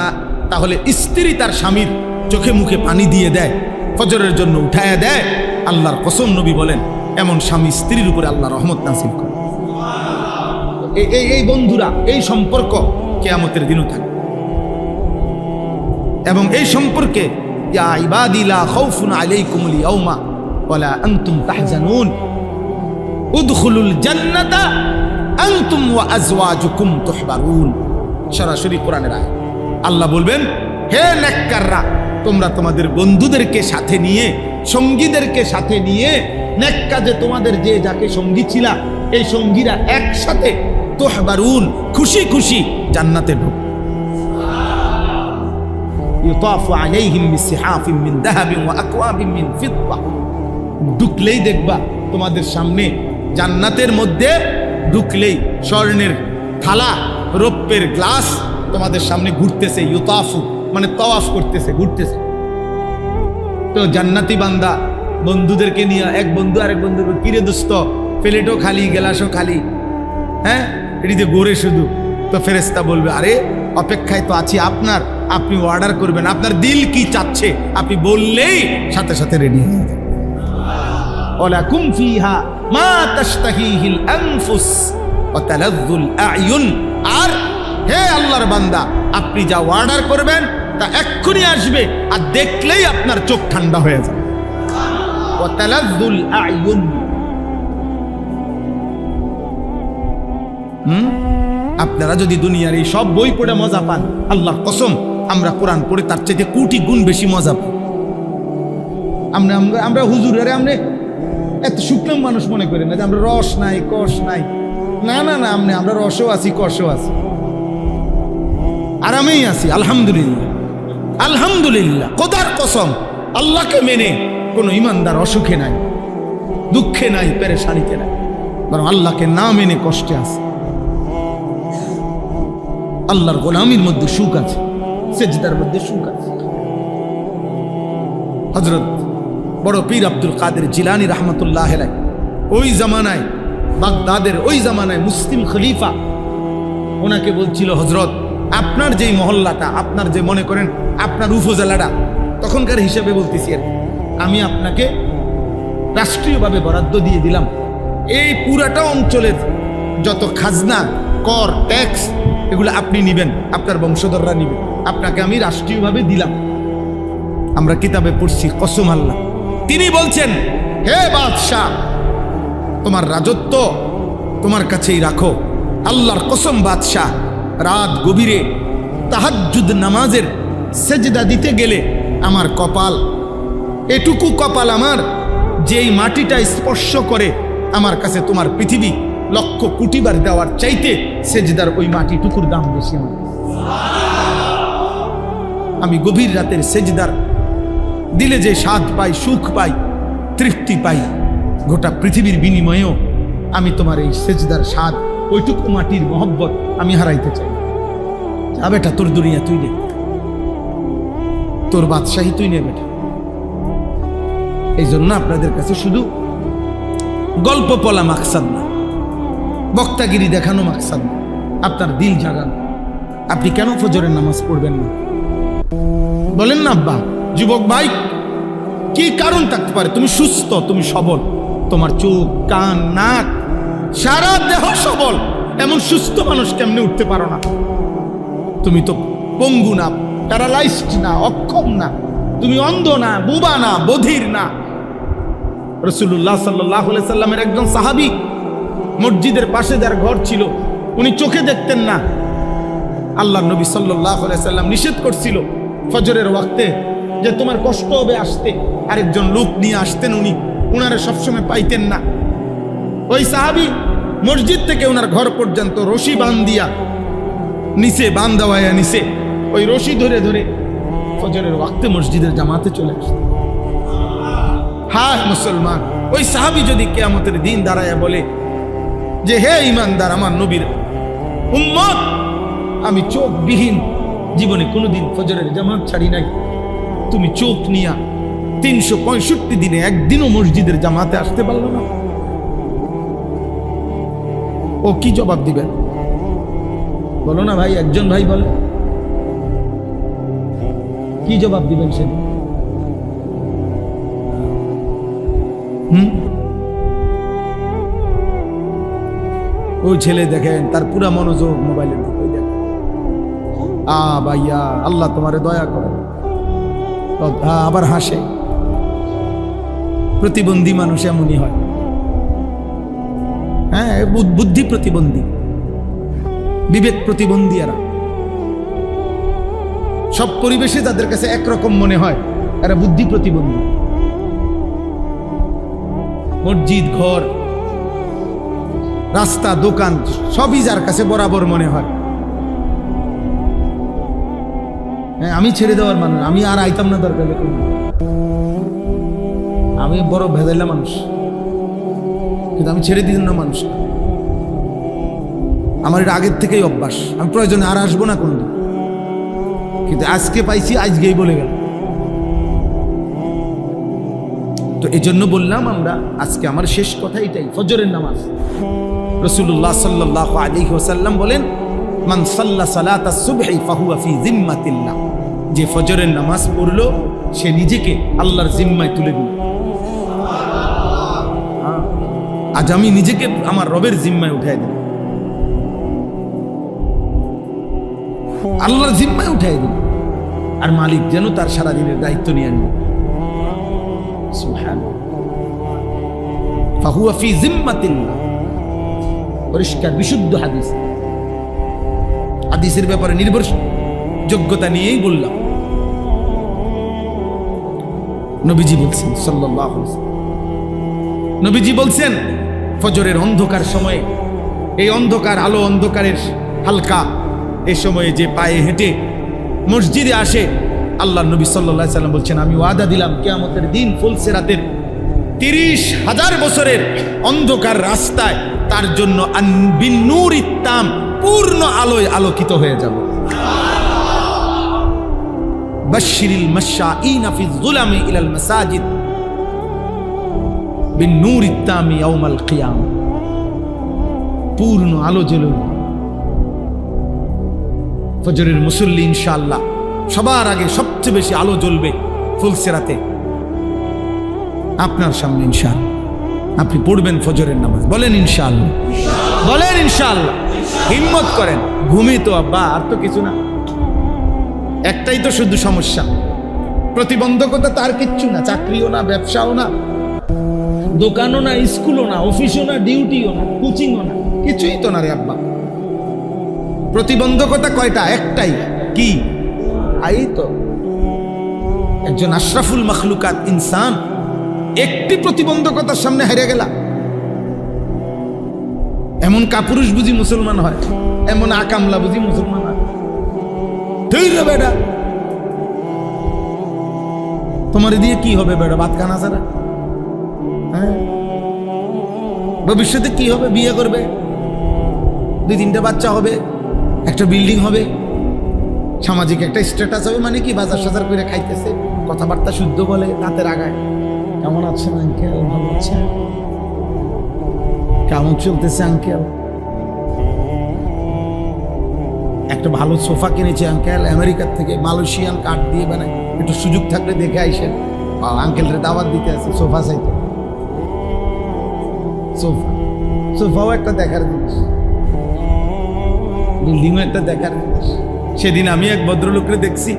তাহলে স্ত্রী তার স্বামীর চোখে মুখে পানি দিয়ে দেয়, ফজরের জন্য উঠায়া দেয়। আল্লাহর কসম, নবী বলেন, এমন স্বামী স্ত্রীর উপরে আল্লাহ রহমত নাযিল করে। এই বন্ধুরা, এই সম্পর্ক কিয়ামতের দিনও থাকবে। এবং এই সম্পর্কে, ইয়া ইবাদি লা খাউফুন আলাইকুমুল ইয়াউমা ওয়ালা আনতুম তাহজানুন উদখুলুল জান্নাতা আনতুম ওয়া আজওয়াজুকুম তুহবারুন। সরাসরি কোরআনের আয়াত। আল্লাহ বলবেন, হে নেককাররা, তোমরা তোমাদের বন্ধুদেরকে সাথে নিয়ে, সঙ্গীদেরকে সাথে নিয়ে, নেক কাজে তোমাদের যে যাকে সঙ্গী ছিলা, এই সঙ্গীরা একসাথে তুহবারুন, খুশি খুশি জান্নাতে ঢুক। ইউতাফু আলাইহিম বিসিহাফিন মিন যাহাবিন ওয়া আকওয়াবিন মিন ফিদ্দা। ঢুকলেই দেখবা তোমাদের সামনে জান্নাতের মধ্যে ঢুকলেই স্বর্ণের থালা, রৌপ্যের গ্লাস তোমাদের সামনে ঘুরতেছে। ইউতাফু মানে তাওয়াফ করতেছে, ঘুরতেছে। তো জান্নাতি বান্দা বন্ধুদেরকে নিয়ে, এক বন্ধু আরেক বন্ধুকে, কিরে দোস্ত, প্লেটও খালি, গ্লাসও খালি, হ্যাঁ, এটিতে গোরে শুধু। তো ফেরেশতা বলবে, আরে অপেক্ষায় তো আছি আপনার, আপনি অর্ডার করবেন, আপনার দিল কি চাচ্ছে আপনি বললেই সাথে সাথে রেডি হয়ে যাবে। ওয়ালাকুম ফিহা মা তাশতাহিহিল আনফুস ওয়া তালাযযুল আ'য়ুন। আর হে আল্লাহর বান্দা, আপনি যা অর্ডার করবেন তা এক্ষুনি আসবে, আর দেখলেই আপনার চোখ ঠান্ডা হয়ে যাবে। ওয়া তালাযযুল আ'য়ুন। আপনারা যদি দুনিয়ার এই সব বই পড়ে মজা পান, আল্লাহর কসম আমরা কোরআন পড়ে তার চাইতে কোটি গুণ বেশি মজা পাই। আমরা হুজুরের আমরা এত শুকনো মানুষ মনে করি না যে আমরা রস নাই, কষ নাই। না না না, আমরা রসও আছি, কষও আছি, আরামেই আছি। আলহামদুলিল্লাহ, আলহামদুলিল্লাহ। খোদার কসম, আল্লাহকে মেনে কোনো ইমানদার অসুখে নাই, দুঃখে নাই, পেরেশানিতে নাই, বরং আল্লাহকে না মেনে কষ্টে আছে। আল্লাহর গোলামির মধ্যে সুখ আছে, সেজদার মধ্যে সুখ আছে। হযরত বড় পীর আব্দুল কাদের জিলানী রাহমাতুল্লাহ আলাইহি ওই জামানায়, বাগদাদের ওই জামানায় মুসলিম খলিফা ওনাকে বলছিল, হযরত আপনার যেই মহল্লাটা, আপনার যে মনে করেন আপনার উপজেলাটা, তখনকার হিসাবে বলতেছি আর, আমি আপনাকে রাষ্ট্রীয়ভাবে বরাদ্দ দিয়ে দিলাম, এই পুরাটা অঞ্চলের যত খাজনা, কর, ট্যাক্স, এগুলো আপনি নিবেন, আপনার বংশধররা নিবেন, আপনাকে আমি রাষ্ট্রীয়ভাবে দিলাম। আমরা কিতাবে পড়ছি, কসম আল্লাহ। তিনি বলছেন, হে বাদশাহ, তোমার রাজত্ব তোমার কাছেই রাখো। আল্লাহর কসম বাদশাহ, রাত গভীরে তাহাজ্জুদ নামাজের সেজদা দিতে গেলে আমার কপাল, এটুকু কপাল আমার, যেই মাটিটা স্পর্শ করে আমার কাছে তোমার পৃথিবী লক্ষ কোটি বার দেওয়ার চাইতে সেজদার ওই মাটিটুকুর দাম বেশি আমার। আমি গভীর রাতের সেজদার দিলে যে স্বাদ পাই, সুখ পাই, তৃপ্তি পাই, গোটা পৃথিবীর বিনিময়েও আমি তোমার এই সেজদার স্বাদ, ওইটুকু মাটির মহব্বত আমি হারাইতে চাই। যা বেটা, তোর দুনিয়া তুই নে, তোর বাদশাহী তুই নে বেটা। এই জন্য আপনাদের কাছে শুধু গল্প বলা মাকসাদ না, বক্তাগিরি দেখানো মাকসাদ না, আপনার দিল জাগানো। আপনি কেন ফজরের নামাজ পড়বেন না বলেন না আব্বা? যুবক ভাই, কি কারণ থাকতে পারে? তুমি সুস্থ, তুমি সবল, তোমার চোখ, কান, নাক, সারা দেহ সবল, এমন সুস্থ মানুষ কেমনে উঠতে পারো না? তুমি তো পঙ্গু না, প্যারালাইজড না, অক্ষম না, তুমি অন্ধ না, বোবা না, বধির না। রাসূলুল্লাহ সাল্লাল্লাহু আলাইহি সাল্লামের একজন সাহাবী, মসজিদের পাশে যার ঘর ছিল, উনি চোখে দেখতেন না। আল্লাহর নবী সাল্লাল্লাহু আলাইহি সাল্লাম নিষেধ করছিল ফজরের ওয়াক্তে যে তোমার কষ্ট হবে আসতে, আরেকজন লোক নিয়ে আসতেন, উনি উনারে সবসময় পাইতেন না। ওই সাহাবী মসজিদ থেকে ওনার ঘর পর্যন্ত রশি বান্ধিয়া নিচে, বান্ধাওয়ায়া নিচে, ওই রশি ধরে ধরে ফজরের ওয়াক্তে মসজিদের জামাতে চলে আসতেন। হায় মুসলমান, ওই সাহাবী যদি কিয়ামতের দিন দাঁড়ায় বলে যে হে ঈমানদার আমার নবীর উম্মত, আমি চোখবিহীন জীবনে কোনোদিন ফজরের জামাত ছাড়ি নাই, তুমি চোখ নিয়া 365 দিনে একদিনও মসজিদের জামাতে আসতে পারলো না, ও কি জবাব দিবেন? বলো না ভাই, একজন ভাই বলে কি জবাব দিবেন সে? ওই ছেলে দেখেন তার পুরা মনোযোগ মোবাইলের দিকে, ওই দেখেন ভাইয়া আল্লাহ তোমারে দয়া করে, আবার হাসে। প্রতিবন্ধী মানুষ এমনই হয়, হ্যাঁ, বুদ্ধি প্রতিবন্ধী, বিবেক প্রতিবন্ধী। এরা সব পরিবেশে তাদের কাছে একরকম মনে হয়, এরা বুদ্ধি প্রতিবন্ধী। মসজিদ, ঘর, রাস্তা, দোকান সবই যার কাছে বরাবর মনে হয়। হ্যাঁ, আমি ছেড়ে দেওয়ার মানুষ, আমি আর আইতাম না দরকার, আমি বড় ভেদাইলা মানুষ, কিন্তু আমি ছেড়ে দিতাম না মানুষ। আমার এটা আগের থেকেই অভ্যাস, আমি প্রয়োজনে আর আসবো না কোনদিন, কিন্তু আজকে পাইছি, আজকেই বলে গেল। তো এই জন্য বললাম আমরা আজকে, আমার শেষ কথা এটাই, ফজরের নামাজ। রাসূলুল্লাহ সাল্লাল্লাহু আলাইহি ওয়াসাল্লাম বলেন, মান সাল্লা সালাতাস সুবহি ফাহুয়া ফি জিম্মাতিল্লাহ, যে ফজরের নামাজ পড়লো সে নিজেকে আল্লাহর জিম্মায় তুলে দিল। আজ আমি নিজেকে আমার রবের জিম্মায় উঠাই দিই, আল্লাহর জিম্মায় উঠাই দিই, আর মালিক যেন তার সারাদিনের দায়িত্ব নিয়ে নেন। সুবহানাল্লাহ, ফাহুয়া ফি জিম্মাতিল্লাহ, পরিষ্কার বিশুদ্ধ হাদিস। হাদিসের ব্যাপারে নির্ভরযোগ্যতা নিয়েই বললাম। নবীজি বলছেন সাল্লাল্লাহু আলাইহি ওয়াসাল্লাম, নবীজি বলছেন ফজরের অন্ধকার সময়ে, এই অন্ধকার আলো অন্ধকারের হালকা এই সময়ে যে পায়ে হেঁটে মসজিদে আসে, আল্লাহ নবী সাল্লাল্লাহু আলাইহি ওয়াসাল্লাম বলছেন, আমি ওয়াদা দিলাম কিয়ামতের দিন ফুলসিরাতের 30,000 বছরের অন্ধকার রাস্তায় তার জন্য বিন্নুরিত তাম, পূর্ণ আলোয় আলোকিত হয়ে যাব। বাশশিরিল মাশাঈনা ফিজ যুলামি ইলাল মাসাজিদ বিন্নুরিত তামি ইয়াউমাল কিয়ামা, পূর্ণ আলো জ্বলবে। ফজরের মুসল্লি ইনশাআল্লাহ সবার আগে সবচেয়ে বেশি আলো জ্বলবে ফুলসিরাতে আপনার সামনে। ইনশাআল্লাহ আপনি পড়বেন ফজরের নামাজ, বলেন ইনশাআল্লাহ, বলেন ইনশাআল্লাহ, হিম্মত করেন। ঘুমি তো আব্বা, আর তো কিছু না, একটাই তো শুধু সমস্যা, প্রতিবন্ধকতা তার কিচ্ছু না, চাকরিও না, ব্যবসাও না, দোকানও না, স্কুলও না, অফিসও না, ডিউটিও না, কোচিংও না, কিছুই তো না রে আব্বা। প্রতিবন্ধকতা কয়টা? একটাই, কি? এই তো একজন আশরাফুল মখলুকাত ইনসান একটি প্রতিবন্ধকতার সামনে হেরে গেলা। এমন কাপুরুষ বুঝি মুসলমান হয়, এমন আকামলা বুঝি মুসলমান হয়? ঠিক হবে বেটা, তোমার দিয়ে কি হবে বেটা? ভাত খানা ছাড়া, হ্যাঁ? ভবিষ্যতে কি হবে? বিয়ে করবে, 2-3টা বাচ্চা হবে, একটা বিল্ডিং হবে, সামাজিক একটা স্ট্যাটাস হবে। মানে কি? বাজার সাজার করে খাইতেছে, কথাবার্তা শুদ্ধ বলে, দাঁতের আগায়, কেমন আছেন আঙ্কেল? ভালো আছেন? কেমন চলতেছে আঙ্কেল? একটা ভালো সোফা কিনেছে আঙ্কেল, আমেরিকার থেকে, মালয়েশিয়ান কাঠ দিয়ে বানায়, একটু সুযোগ থাকলে দেখে আইসেন। আঙ্কেলের দাওয়াত দিতে আছে, সোফা চাইতে। সোফাও একটা দেখার জিনিস, বিল্ডিংও একটা দেখার জিনিস। সেদিন আমি এক ভদ্রলোককে দেখছি,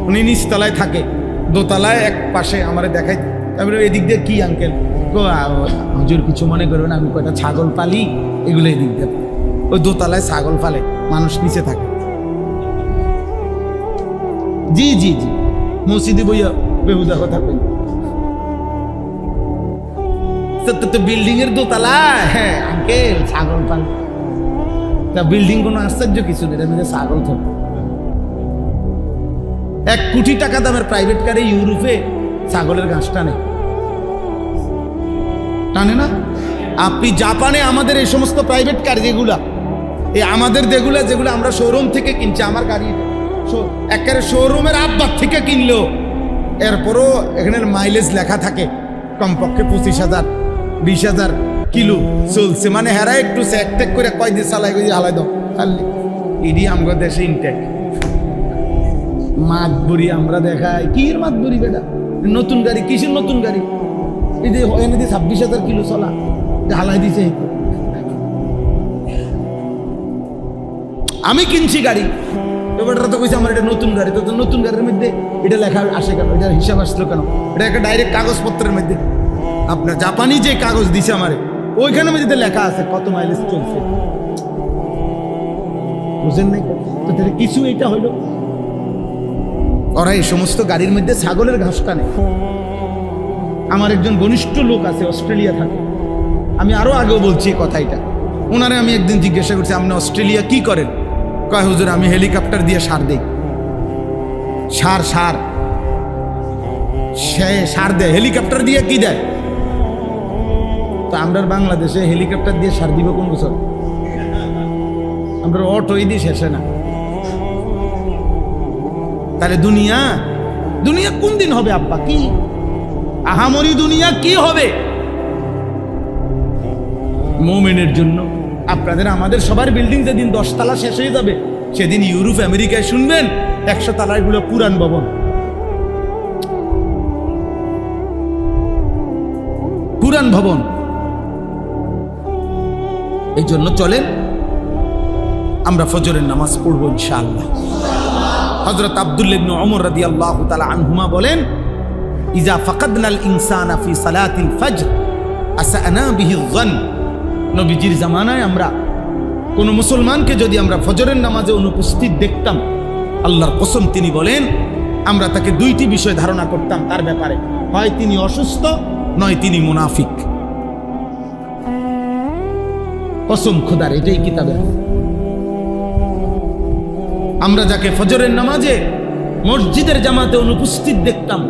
উনি নিচতলায় থাকে, দোতলায় এক পাশে আমারে দেখাই। তারপরে এদিক দিয়ে কি আঙ্কেল? হুজুর কিছু মনে করবেন, আমি কয়টা ছাগল পালি, এগুলো এদিক দিয়ে। ওই দোতলায় ছাগল পালে, মানুষ নিচে থাকে। জি জি জি, মসজিদে বইয়া বেহুদা কথা কই। তো বিল্ডিং এর দোতলায়, হ্যাঁ আঙ্কেল ছাগল পালে। তা বিল্ডিং কোনো আশ্চর্য কিছু নেই, এর ছাগল থাকে। 1 কোটি টাকা দামের প্রাইভেট কারে ইউরোপে ছাগলের ঘাসটা নেই, টানে না? আপনি জাপানে আমাদের এই সমস্ত প্রাইভেট কার যেগুলা, এই আমাদের যেগুলো আমরা শোরুম থেকে কিনছি, আমার গাড়ি একেবারে শোরুমের আব্বার থেকে কিনলো, এরপরও এখানে মাইলেজ লেখা থাকে কমপক্ষে 25,000 20,000 কিলো চলছে। মানে হেরা একটু চেক করে কয় দিয়ে চালাই হালাই দাও খালি ইডি আমাদের দেশে ইনটেক মাত বুড়ি আমরা দেখাই কি মাত বুড়ি বেটা। নতুন গাড়ি, কিসের নতুন গাড়ি? এই যে 26,000 কিলো চলা হালাই দিছে। আমি কিনছি গাড়ি, এবারটা তো কইছে আমার এটা নতুন গাড়ি। তো নতুন গাড়ির মধ্যে এটা লেখা আসে কেন? এটার হিসাব আসলো কেন? এটা একটা ডাইরেক্ট কাগজপত্রের মধ্যে আপনার জাপানি যে কাগজ দিছে আমারে, ওইখানে মধ্যে লেখা আছে কত মাইলেজ চলছে। বুঝেন নাই তো? কিছু এটা হইলো ওরা এই সমস্ত গাড়ির মধ্যে ছাগলের ঘাস টানে। আমার একজন ঘনিষ্ঠ লোক আছে, অস্ট্রেলিয়া থাকে, আমি আরো আগেও বলছি এই কথাটা। ওনারে আমি একদিন জিজ্ঞাসা করছি, আপনি অস্ট্রেলিয়া কি করেন? কয় হুজুর আমি হেলিকপ্টার দিয়ে সার দেই। সার সে সার দেয়, হেলিকপ্টার দিয়ে কি দেয়? তো আমরা বাংলাদেশে হেলিকপ্টার দিয়ে সার দিব কোন বছর? আমরা অটোই দিই শেষে না। তাহলে দুনিয়া কোন দিন হবে আব্বা? কি আহামরি দুনিয়া কি হবে মুমিনের জন্য? আপনাদের আমাদের সবার বিল্ডিং যেদিন 10 তলা শেষ হয়ে যাবে, সেদিন ইউরোপ আমেরিকায় শুনবেন 100 তলার গুলো পুরান ভবন। পুরান ভবন। এই জন্য চলেন আমরা ফজরের নামাজ পড়বো ইনশাআল্লাহ। হযরত আব্দুল্লাহ ইবনে ওমর রাদিয়াল্লাহু তাআলা আনহুমা বলেন, ইজা ফাকাদনাল ইনসানা ফি সালাতিল ফজর আসানা বিহি যন। নবীজির জামানায় আমরা কোন মুসলমানকে যদি আমরা ফজরের নামাজে অনুপস্থিত দেখতাম, আল্লাহর কসম তিনি বলেন আমরা তাকে দুইটি বিষয় ধারণা করতাম তার ব্যাপারে, হয় তিনি অসুস্থ নয় তিনি মুনাফিক। কসম খোদার, এটাই কিতাবে। আমরা যাকে ফজরের নামাজে মসজিদের জামাতে অনুপস্থিত দেখতাম,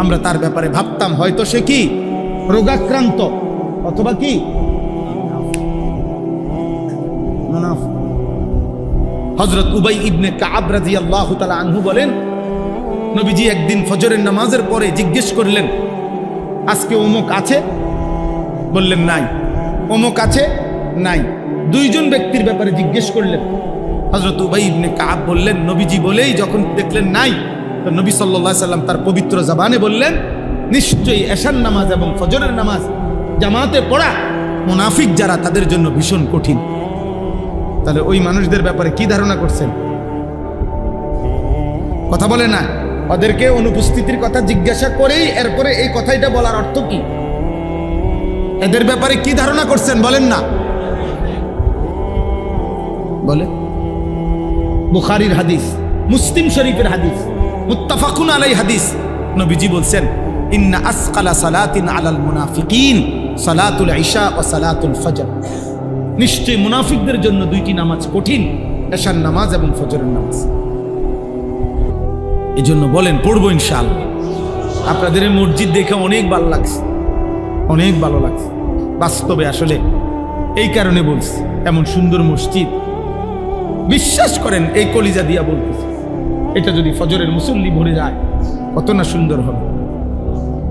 আমরা তার ব্যাপারে ভাবতাম হয়তো সে কি রোগাক্রান্ত অথবা কি মুনাফিক। হযরত উবাই ইবনে কাব রাদিয়াল্লাহু তাআলা আনহু বলেন, নবীজি একদিন ফজরের নামাজের পরে জিজ্ঞেস করলেন, আজকে অমুক আছে? বললেন নাই। অমুক আছে? নাই। দুইজন ব্যক্তির ব্যাপারে জিজ্ঞেস করলেন। হযরত উবাই ইবনে কাব বললেন, নবীজি বলেই যখন দেখলেন নাই, তো নবী সাল্লাল্লাহু আলাইহি সাল্লাম তার পবিত্র জবানে বললেন, নিশ্চয়ই এশার নামাজ এবং ফজরের নামাজ জামাতে পড়া মুনাফিক যারা তাদের জন্য ভীষণ কঠিন। তাহলে ওই মানুষদের ব্যাপারে কি ধারণা করছেন? কথা বলে না, ওদেরকে অনুপস্থিতির কথা জিজ্ঞাসা করেই এরপরে এই কথাটা বলার অর্থ কি? এদের ব্যাপারে কি ধারণা করছেন বলেন না? বলে বুখারীর হাদিস, মুসলিম শরীফের হাদিস, মুত্তাফাকুন আলাই হাদিস। নবীজি বলছেন, ইন্না আসকালা সালাতিন আলাল মুনাফিকিন সালাতুল ইশা ওয়া সালাতুল ফজর। নিশ্চয়ই মুনাফিকদের জন্য দুইটি নামাজ কঠিন, এশার নামাজ এবং ফজরের নামাজ। এই জন্য বলেন পড়বো ইনশাআল্লাহ। আপনাদের এই মসজিদ দেখে অনেক ভালো লাগছে, অনেক ভালো লাগছে। বাস্তবে আসলে এই কারণে বলছি, এমন সুন্দর মসজিদ, বিশ্বাস করেন এই কলিজা দিয়া বলতেছে, এটা যদি ফজরের মুসল্লি ভরে যায় কত না সুন্দর হবে।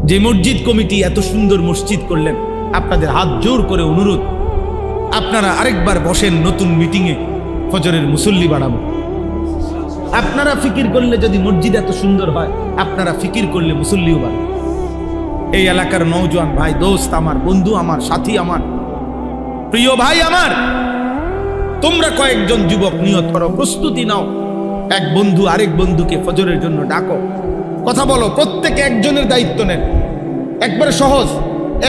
যে মসজিদ কমিটি এত সুন্দর মসজিদ করলেন, আপনাদের হাত জোর করে অনুরোধ, আপনারা আরেকবার বসেন নতুন মিটিংয়ে, ফজরের মুসল্লি বাড়াবো। আপনারা ফিকির করলে যদি মসজিদ এত সুন্দর হয়, আপনারা ফিকির করলে মুসল্লিও বাড়বে। এই এলাকার নওজোয়ান ভাই, দোস্ত আমার, বন্ধু আমার, সাথী আমার, প্রিয় ভাই আমার, তোমরা কয়েকজন যুবক নিয়ত করো, প্রস্তুতি নাও, এক বন্ধু আরেক বন্ধুকে ফজরের জন্য ডাকো, কথা বলো, প্রত্যেকে একজনের দায়িত্ব নেন। একবারে সহজ,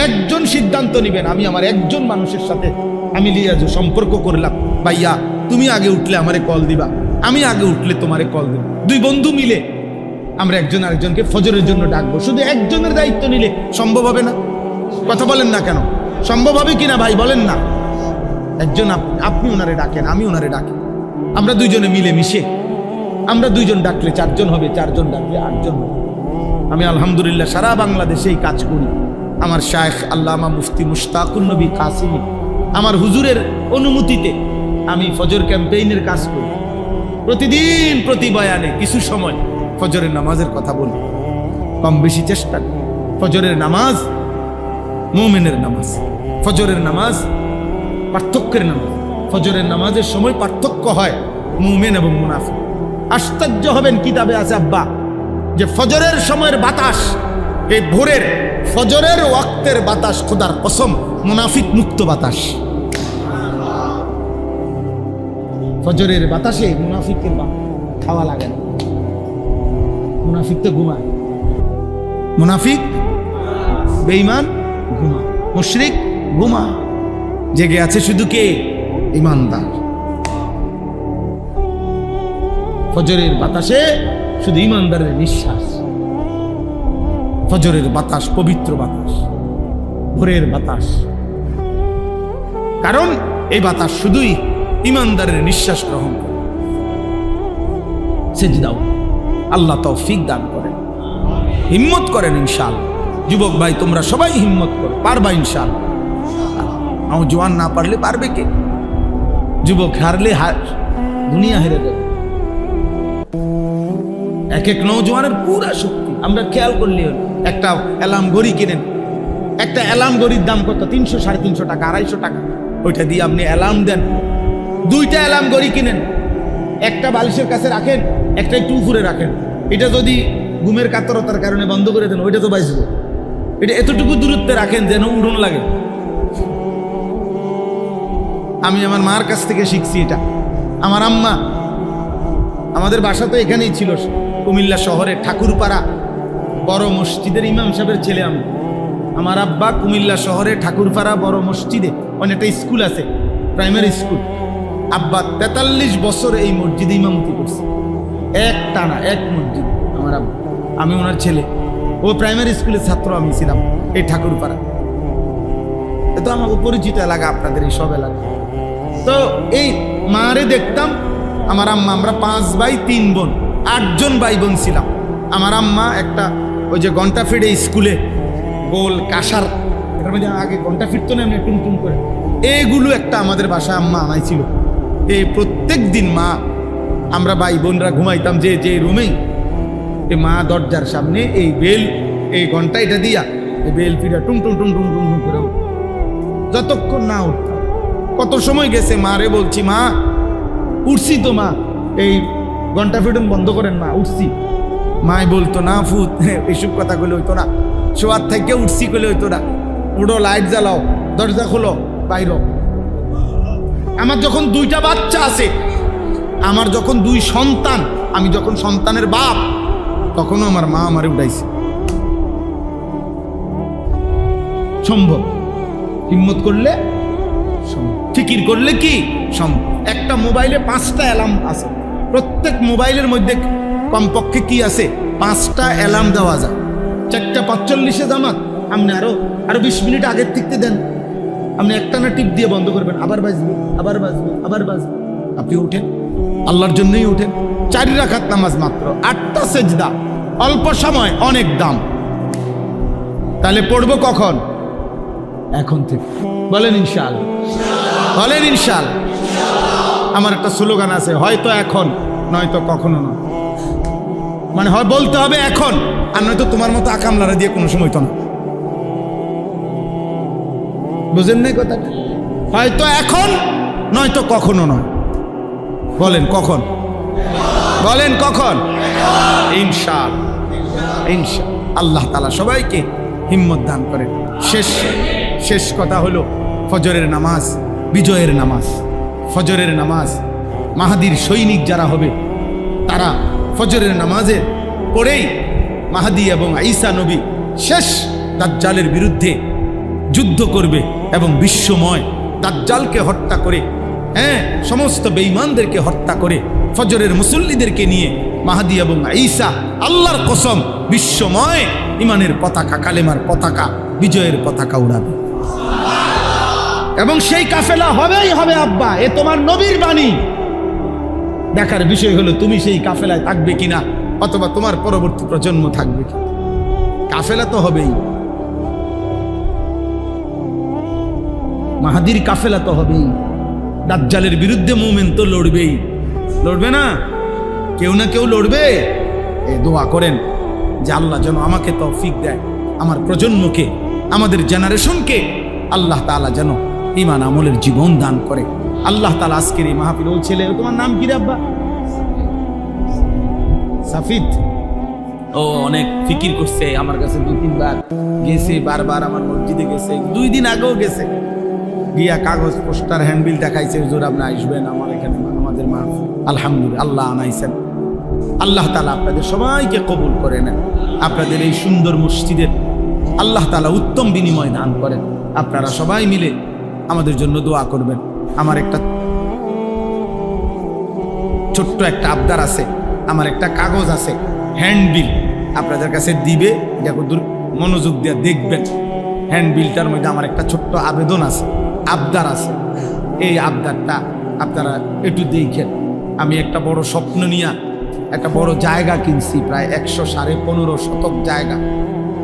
একজন সিদ্ধান্ত নিবেন, আমি আমার একজন মানুষের সাথে আমি লিয়াজ সম্পর্ক করলাম, ভাইয়া তুমি আগে উঠলে আমারে কল দিবা, আমি আগে উঠলে তোমারে কল দেব। দুই বন্ধু মিলে আমরা একজন আরেকজনকে ফজরের জন্য ডাকবো। শুধু একজনের দায়িত্ব নিলে সম্ভব হবে না। কথা বলেন না কেন? সম্ভব হবে কিনা ভাই বলেন না? একজন আপনি ওনারে ডাকেন, আমি ওনারে ডাকি, আমরা দুইজনে মিলে মিশে, আমরা দুইজন ডাকলে 4 জন হবে, 4 জন ডাকলে 8 জন হবে। আমি আলহামদুলিল্লাহ সারা বাংলাদেশে এই কাজ করি, আমার শায়েখ আল্লামা মুফতি মুশতাকুন নবী কাসিমি, আমার হুজুরের অনুমতিতে আমি ফজর ক্যাম্পেইনের কাজ করি। প্রতিদিন প্রতি বয়ানে কিছু সময় ফজরের নামাজের কথা বলি, কম বেশি চেষ্টা করি। ফজরের নামাজ মুমিনের নামাজ, ফজরের নামাজ পার্থক্যের নামাজ। ফজরের নামাজের সময় পার্থক্য হয় মুমিন এবং মুনাফিক। আশ্চর্য হবেন, কিতাবে আছে আব্বা, যে ফজরের সময়ের বাতাস, এই ভোরের ফজরের ওয়াক্তের বাতাস খোদার কসম মুনাফিক মুক্ত বাতাস। ফজরের বাতাসে মুনাফিকের খাওয়া লাগে না। মুনাফিক তো ঘুমায়, মুনাফিক বেঈমান ঘুমায়, মুশরিক ঘুমায়, জেগে আছে শুধু কে? ঈমানদার। ফজরের বাতাসে শুধু ঈমানদারের নিঃশ্বাস। ফজরের বাতাস পবিত্র বাতাস, ভোরের বাতাস, কারণ এই বাতাস শুধুই ঈমানদারের নিঃশ্বাস গ্রহণ করে। সেজদাও আল্লাহ তৌফিক দান করেন, হিম্মত করেন ইনশাআল্লাহ। যুবক ভাই তোমরা সবাই হিম্মত করো, পারবা ইনশাআল্লাহ। নওজোয়ান না পারলে পারবে কে? যুবক হারলে দুনিয়া হেরে যাবে। এক এক নওজোয়ানের পুরা শক্তি আমরা খেয়াল করলে একটা অ্যালার্ম ঘড়ি কিনেন, একটা অ্যালার্ম ঘড়ির দাম কত? 300, 350 টাকা, 250 টাকা। ওইটা দিয়ে আপনি অ্যালার্ম দেন। 2টা অ্যালার্ম ঘড়ি কিনেন, একটা বালিশের কাছে রাখেন, একটা একটু উপরে রাখেন। এটা যদি ঘুমের কাতরতার কারণে বন্ধ করে দেন, ওইটা তো বাঁচবে। এটা এতটুকু দূরত্বে রাখেন যেন উড়ন লাগে। আমি আমার মার কাছ থেকে শিখছি এটা। আমার আম্মা, আমাদের বাসা তো এখানেই ছিল, কুমিল্লা শহরে ঠাকুরপাড়া বড় মসজিদের ইমাম সাহেবের ছেলে আমি। আমার আব্বা কুমিল্লা শহরে ঠাকুরপাড়া বড় মসজিদে অনেকটা স্কুল আছে, প্রাইমারি স্কুল। আব্বা 43 বছর এই মসজিদে ইমামতি করছে, এক টানা এক মসজিদ। আমার আব্বা, আমি ওনার ছেলে। ও প্রাইমারি স্কুলের ছাত্র, আমি ছিলাম এই ঠাকুরপাড়া। এ তো আমার পরিচিত এলাকা, আপনাদের এই সব এলাকা। তো এই মারে দেখতাম, আমার আম্মা, আমরা 5 ভাই 3 বোন, 8 জন ভাই বোন ছিলাম। আমার আম্মা একটা ওই যে ঘন্টা ফিরে স্কুলে গোল কাঁসার, এটার মধ্যে আগে ঘন্টা ফিরতো না এমনি টুমটুম করে, এগুলো একটা আমাদের বাসায় আম্মা আনাইছিল। এই প্রত্যেক দিন মা, আমরা ভাই বোনরা ঘুমাইতাম যে যে রুমেই, এই মা দরজার সামনে এই বেল, এই ঘন্টা এটা দিয়া এই বেল ফিরা টুম টুম টুম টুম টুম টুম করে যতক্ষণ না উঠতাম। কত সময় গেছে, মারে বলছি, মা উঠছি তো, মা এই ঘন্টা ফিটুন বন্ধ করেন, মা উঠছি। মাই বলতো, না ফুত, এসব কথা বলে হইতো না, শোয়ার থেকে উঠছি বলে হইতো না, উঠো, লাইট জ্বালাও, দরজা খোলো, বাইর। আমার যখন 2টা বাচ্চা আছে, আমার যখন 2 সন্তান, আমি যখন সন্তানের বাপ, তখনও আমার মা আমারে উঠাইছে। সম্ভব, হিম্মত করলে সম্ভব, ফিকির করলে কি সম্ভব। একটা মোবাইলে 5টা অ্যালার্ম আছে, প্রত্যেক মোবাইলের মধ্যে কমপক্ষে কি আছে? 5টা অ্যালার্ম দেওয়া যায়। 4:45 জামাত, আপনি আরো 20 মিনিট আগের থেকে দেন, আপনি একটানা টিপ দিয়ে বন্ধ করবেন, আবার বাজবে, আবার বাজবে, আবার বাজবে। আপনি উঠেন, আল্লাহর জন্যই উঠেন। 4 রাকাত নামাজ মাত্র, 8টা সেজদা, অল্প সময়, অনেক দাম। তাহলে পড়বো কখন? এখন থেকে। বলেন ইনশাআল্লাহ, বলেন ইনশাআল্লাহ। আমার একটা স্লোগান আছে, হয়তো এখন, নয়তো কখনো না। মানে হয় বলতে হবে এখন, আর নয়তো তোমার মতো আকামলারা দিয়ে কোনো সময় তো না। বুঝেন নাই কথাটা? হয়তো এখন, নয়তো কখনো নয়। বলেন কখন? বলেন কখন? ইনশাআল্লাহ, ইনশাআল্লাহ। আল্লাহ তাআলা সবাইকে হিম্মত দান করেন। শেষ কথা হলো, ফজরের নামাজ বিজয়ের নামাজ। ফজরের নামাজ, মাহাদির সৈনিক যারা হবে তারা ফজরের নামাজে পড়েই মাহাদি এবং ঈসা নবী শেষ দাজ্জালের বিরুদ্ধে যুদ্ধ করবে এবং বিশ্বময় দাজ্জালকে হত্যা করে, সমস্ত বেঈমানদেরকে হত্যা করে ফজরের মুসল্লিদেরকে নিয়ে মাহাদি এবং ঈসা, আল্লাহর কসম, বিশ্বময় ইমানের পতাকা, কালেমার পতাকা, বিজয়ের পতাকা উড়াবে। এবং সেই কাফেলা হবেই হবে আব্বা, এ তোমার নবীর বাণী। দেখার বিষয় হলো তুমি সেই কাফেলায় থাকবে কিনা, অথবা তোমার পরবর্তী প্রজন্ম থাকবে কিনা। কাফেলা তো হবেই, মাহাদির কাফেলা তো হবেই, দাজ্জালের বিরুদ্ধে মুমিন তো লড়বেই, লড়বে না? কেউ না কেউ লড়বে। এই দোয়া করেন যে আল্লাহ যেন আমাকে তৌফিক দেয়, আমার প্রজন্মকে, আমাদের জেনারেশনকে আল্লাহ তাআলা যেন ঈমান আমলের জীবন দান করে। আল্লাহ তাআলা আজকের এই মাহফিল, ওই ছেলে, তোমার নাম কি রে আব্বা? সাফিদ। ও অনেক ফিকির করছে, আমার কাছে 2-3 বার গেছে, বারবার আমার মসজিদে গেছে, 2 দিন আগেও গেছে, গিয়া কাগজ পোস্টার হ্যান্ডবিল দেখাইছে, হুজুর আপনি আসবেন আমার এখানে আমাদের মাহফিল। আলহামদুলিল্লাহ আল্লাহ আনাইছেন। আল্লাহ তাআলা আপনাদের সবাইকে কবুল করে নেন, আপনাদের এই সুন্দর মসজিদের আল্লাহ তাআলা উত্তম বিনিময় দান করেন। আপনারা সবাই মিলে আমাদের জন্য দোয়া করবেন। আমার একটা ছোট্ট একটা আবদার আছে, আমার একটা কাগজ আছে, হ্যান্ডবিল আপনাদের কাছে দিবে, দেখো মনোযোগ দিয়ে দেখবেন। হ্যান্ডবিলটার মধ্যে আমার একটা ছোট্ট আবেদন আছে, আবদার আছে। এই আবদারটা আপনারা একটু দেখেন। আমি একটা বড় স্বপ্ন নিয়ে একটা বড় জায়গা কিনছি, প্রায় 115 শতক জায়গা,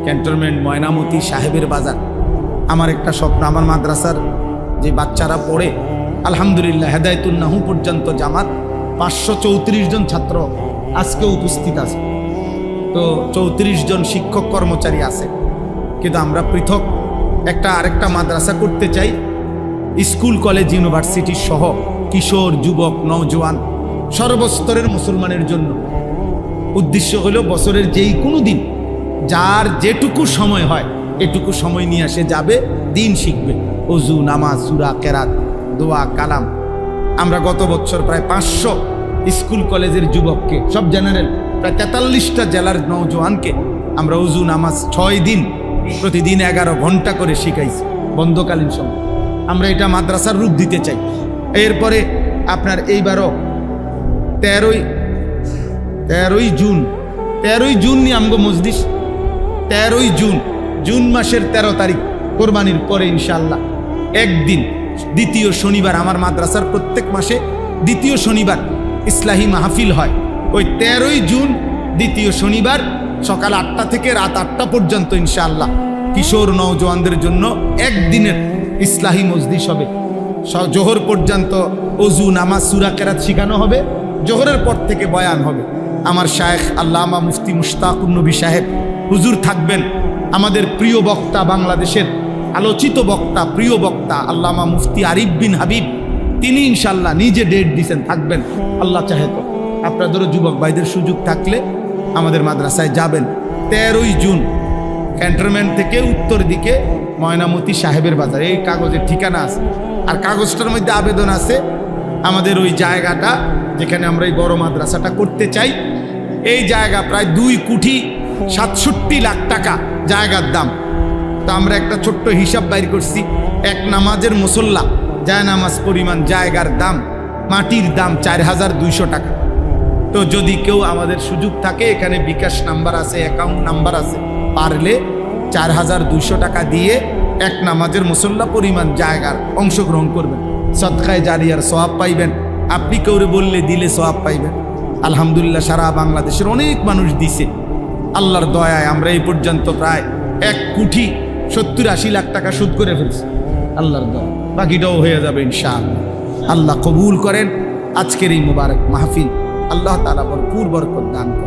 ক্যান্টনমেন্ট ময়নামতি সাহেবের বাজার। আমার একটা স্বপ্ন, আমার মাদ্রাসার যে বাচ্চারা পড়ে, আলহামদুলিল্লাহ হেদায়েতুন নাহু পর্যন্ত জামাত 534 জন ছাত্র আজকে উপস্থিত আছে। তো 34 জন শিক্ষক কর্মচারী আছে, কিন্তু আমরা পৃথক আরেকটা মাদ্রাসা করতে চাই, স্কুল কলেজ ইউনিভার্সিটি সহ কিশোর যুবক নওজোয়ান সর্বস্তরের মুসলমানের জন্য। উদ্দেশ্য হলো বছরের যেই কোনো দিন যার যেটুকু সময় হয় এটুকু সময় নিয়ে আসে যাবে, দিন শিখবে, ওযু, নামাজ, সূরা, কেরাত, দোয়া, কালাম। আমরা গত বছর প্রায় 500 স্কুল কলেজের যুবককে, সব জেনারেল, প্রায় 43টা জেলার নওজোয়ানকে আমরা ওযু, নামাজ 6 দিন প্রতিদিন 11 ঘন্টা করে শিখাইছি বন্ধকালীন সময়। আমরা এটা মাদ্রাসার রূপ দিতে চাই। এরপরে আপনার এইবারও 13ই জুন নিয়ে আমগো মজলিস, 13ই জুন মাসের 13 তারিখ কোরবানির পরে ইনশাআল্লাহ একদিন দ্বিতীয় শনিবার, আমার মাদ্রাসার প্রত্যেক মাসে দ্বিতীয় শনিবার ইসলাহি মাহফিল হয়। ওই 13ই জুন দ্বিতীয় শনিবার সকাল 8টা থেকে রাত 8টা পর্যন্ত ইনশাআল্লাহ কিশোর নওজোয়ানদের জন্য একদিনের ইসলাহি মজলিস হবে। জোহর পর্যন্ত ওযু, নামাজ, সূরা, কেরাত শেখানো হবে। জোহরের পর থেকে বয়ান হবে। আমার শায়েখ আল্লামা মুফতি মুশতাকুন নবী সাহেব হুজুর থাকবেন। আমাদের প্রিয় বক্তা, বাংলাদেশের আলোচিত বক্তা, প্রিয় বক্তা আল্লামা মুফতি আরিফ বিন হাবিব, তিনি ইনশাআল্লাহ নিজে ডেট দিয়েছেন, থাকবেন আল্লাহ চাহে তো। আপনাদেরও যুবক ভাইদের সুযোগ থাকলে আমাদের মাদ্রাসায় যাবেন। 13ই জুন ক্যান্টনমেন্ট থেকে উত্তর দিকে ময়নামতি সাহেবের বাজার, এই কাগজের ঠিকানা আছে। আর কাগজটার মধ্যে আবেদন আছে আমাদের ওই জায়গাটা যেখানে আমরা এই বড় মাদ্রাসাটা করতে চাই, এই জায়গা প্রায় 2,67 লাখ টাকা জায়গার দাম। তো আমরা একটা ছোট্ট হিসাব বাইর করছি, এক নামাজের মুসল্লা জায় নামাজ পরিমাণ জায়গার দাম, মাটির দাম 4,200 টাকা। তো যদি কেউ আমাদের সুযোগ থাকে, এখানে বিকাশ নাম্বার আছে, অ্যাকাউন্ট নাম্বার আছে, পারলে 4,200 টাকা দিয়ে এক নামাজের মুসল্লা পরিমাণ জায়গার অংশগ্রহণ করবেন, সদকায়ে জারিয়ার সওয়াব পাইবেন। আপনি কেউরে বললে দিলে সওয়াব পাইবেন। আলহামদুলিল্লাহ সারা বাংলাদেশের অনেক মানুষ দিছে। আল্লাহর দয়ায় আমরা এই পর্যন্ত প্রায় 1,70,80 লাখ টাকা সুদ করে ফেলছি আল্লাহর দয়া। বাকিটাও হয়ে যাবে ইনশাআল্লাহ। আল্লাহ কবুল করেন আজকের এই মুবারক মাহফিল। আল্লাহ তাআলা ভরপুর বরকত দান করেন।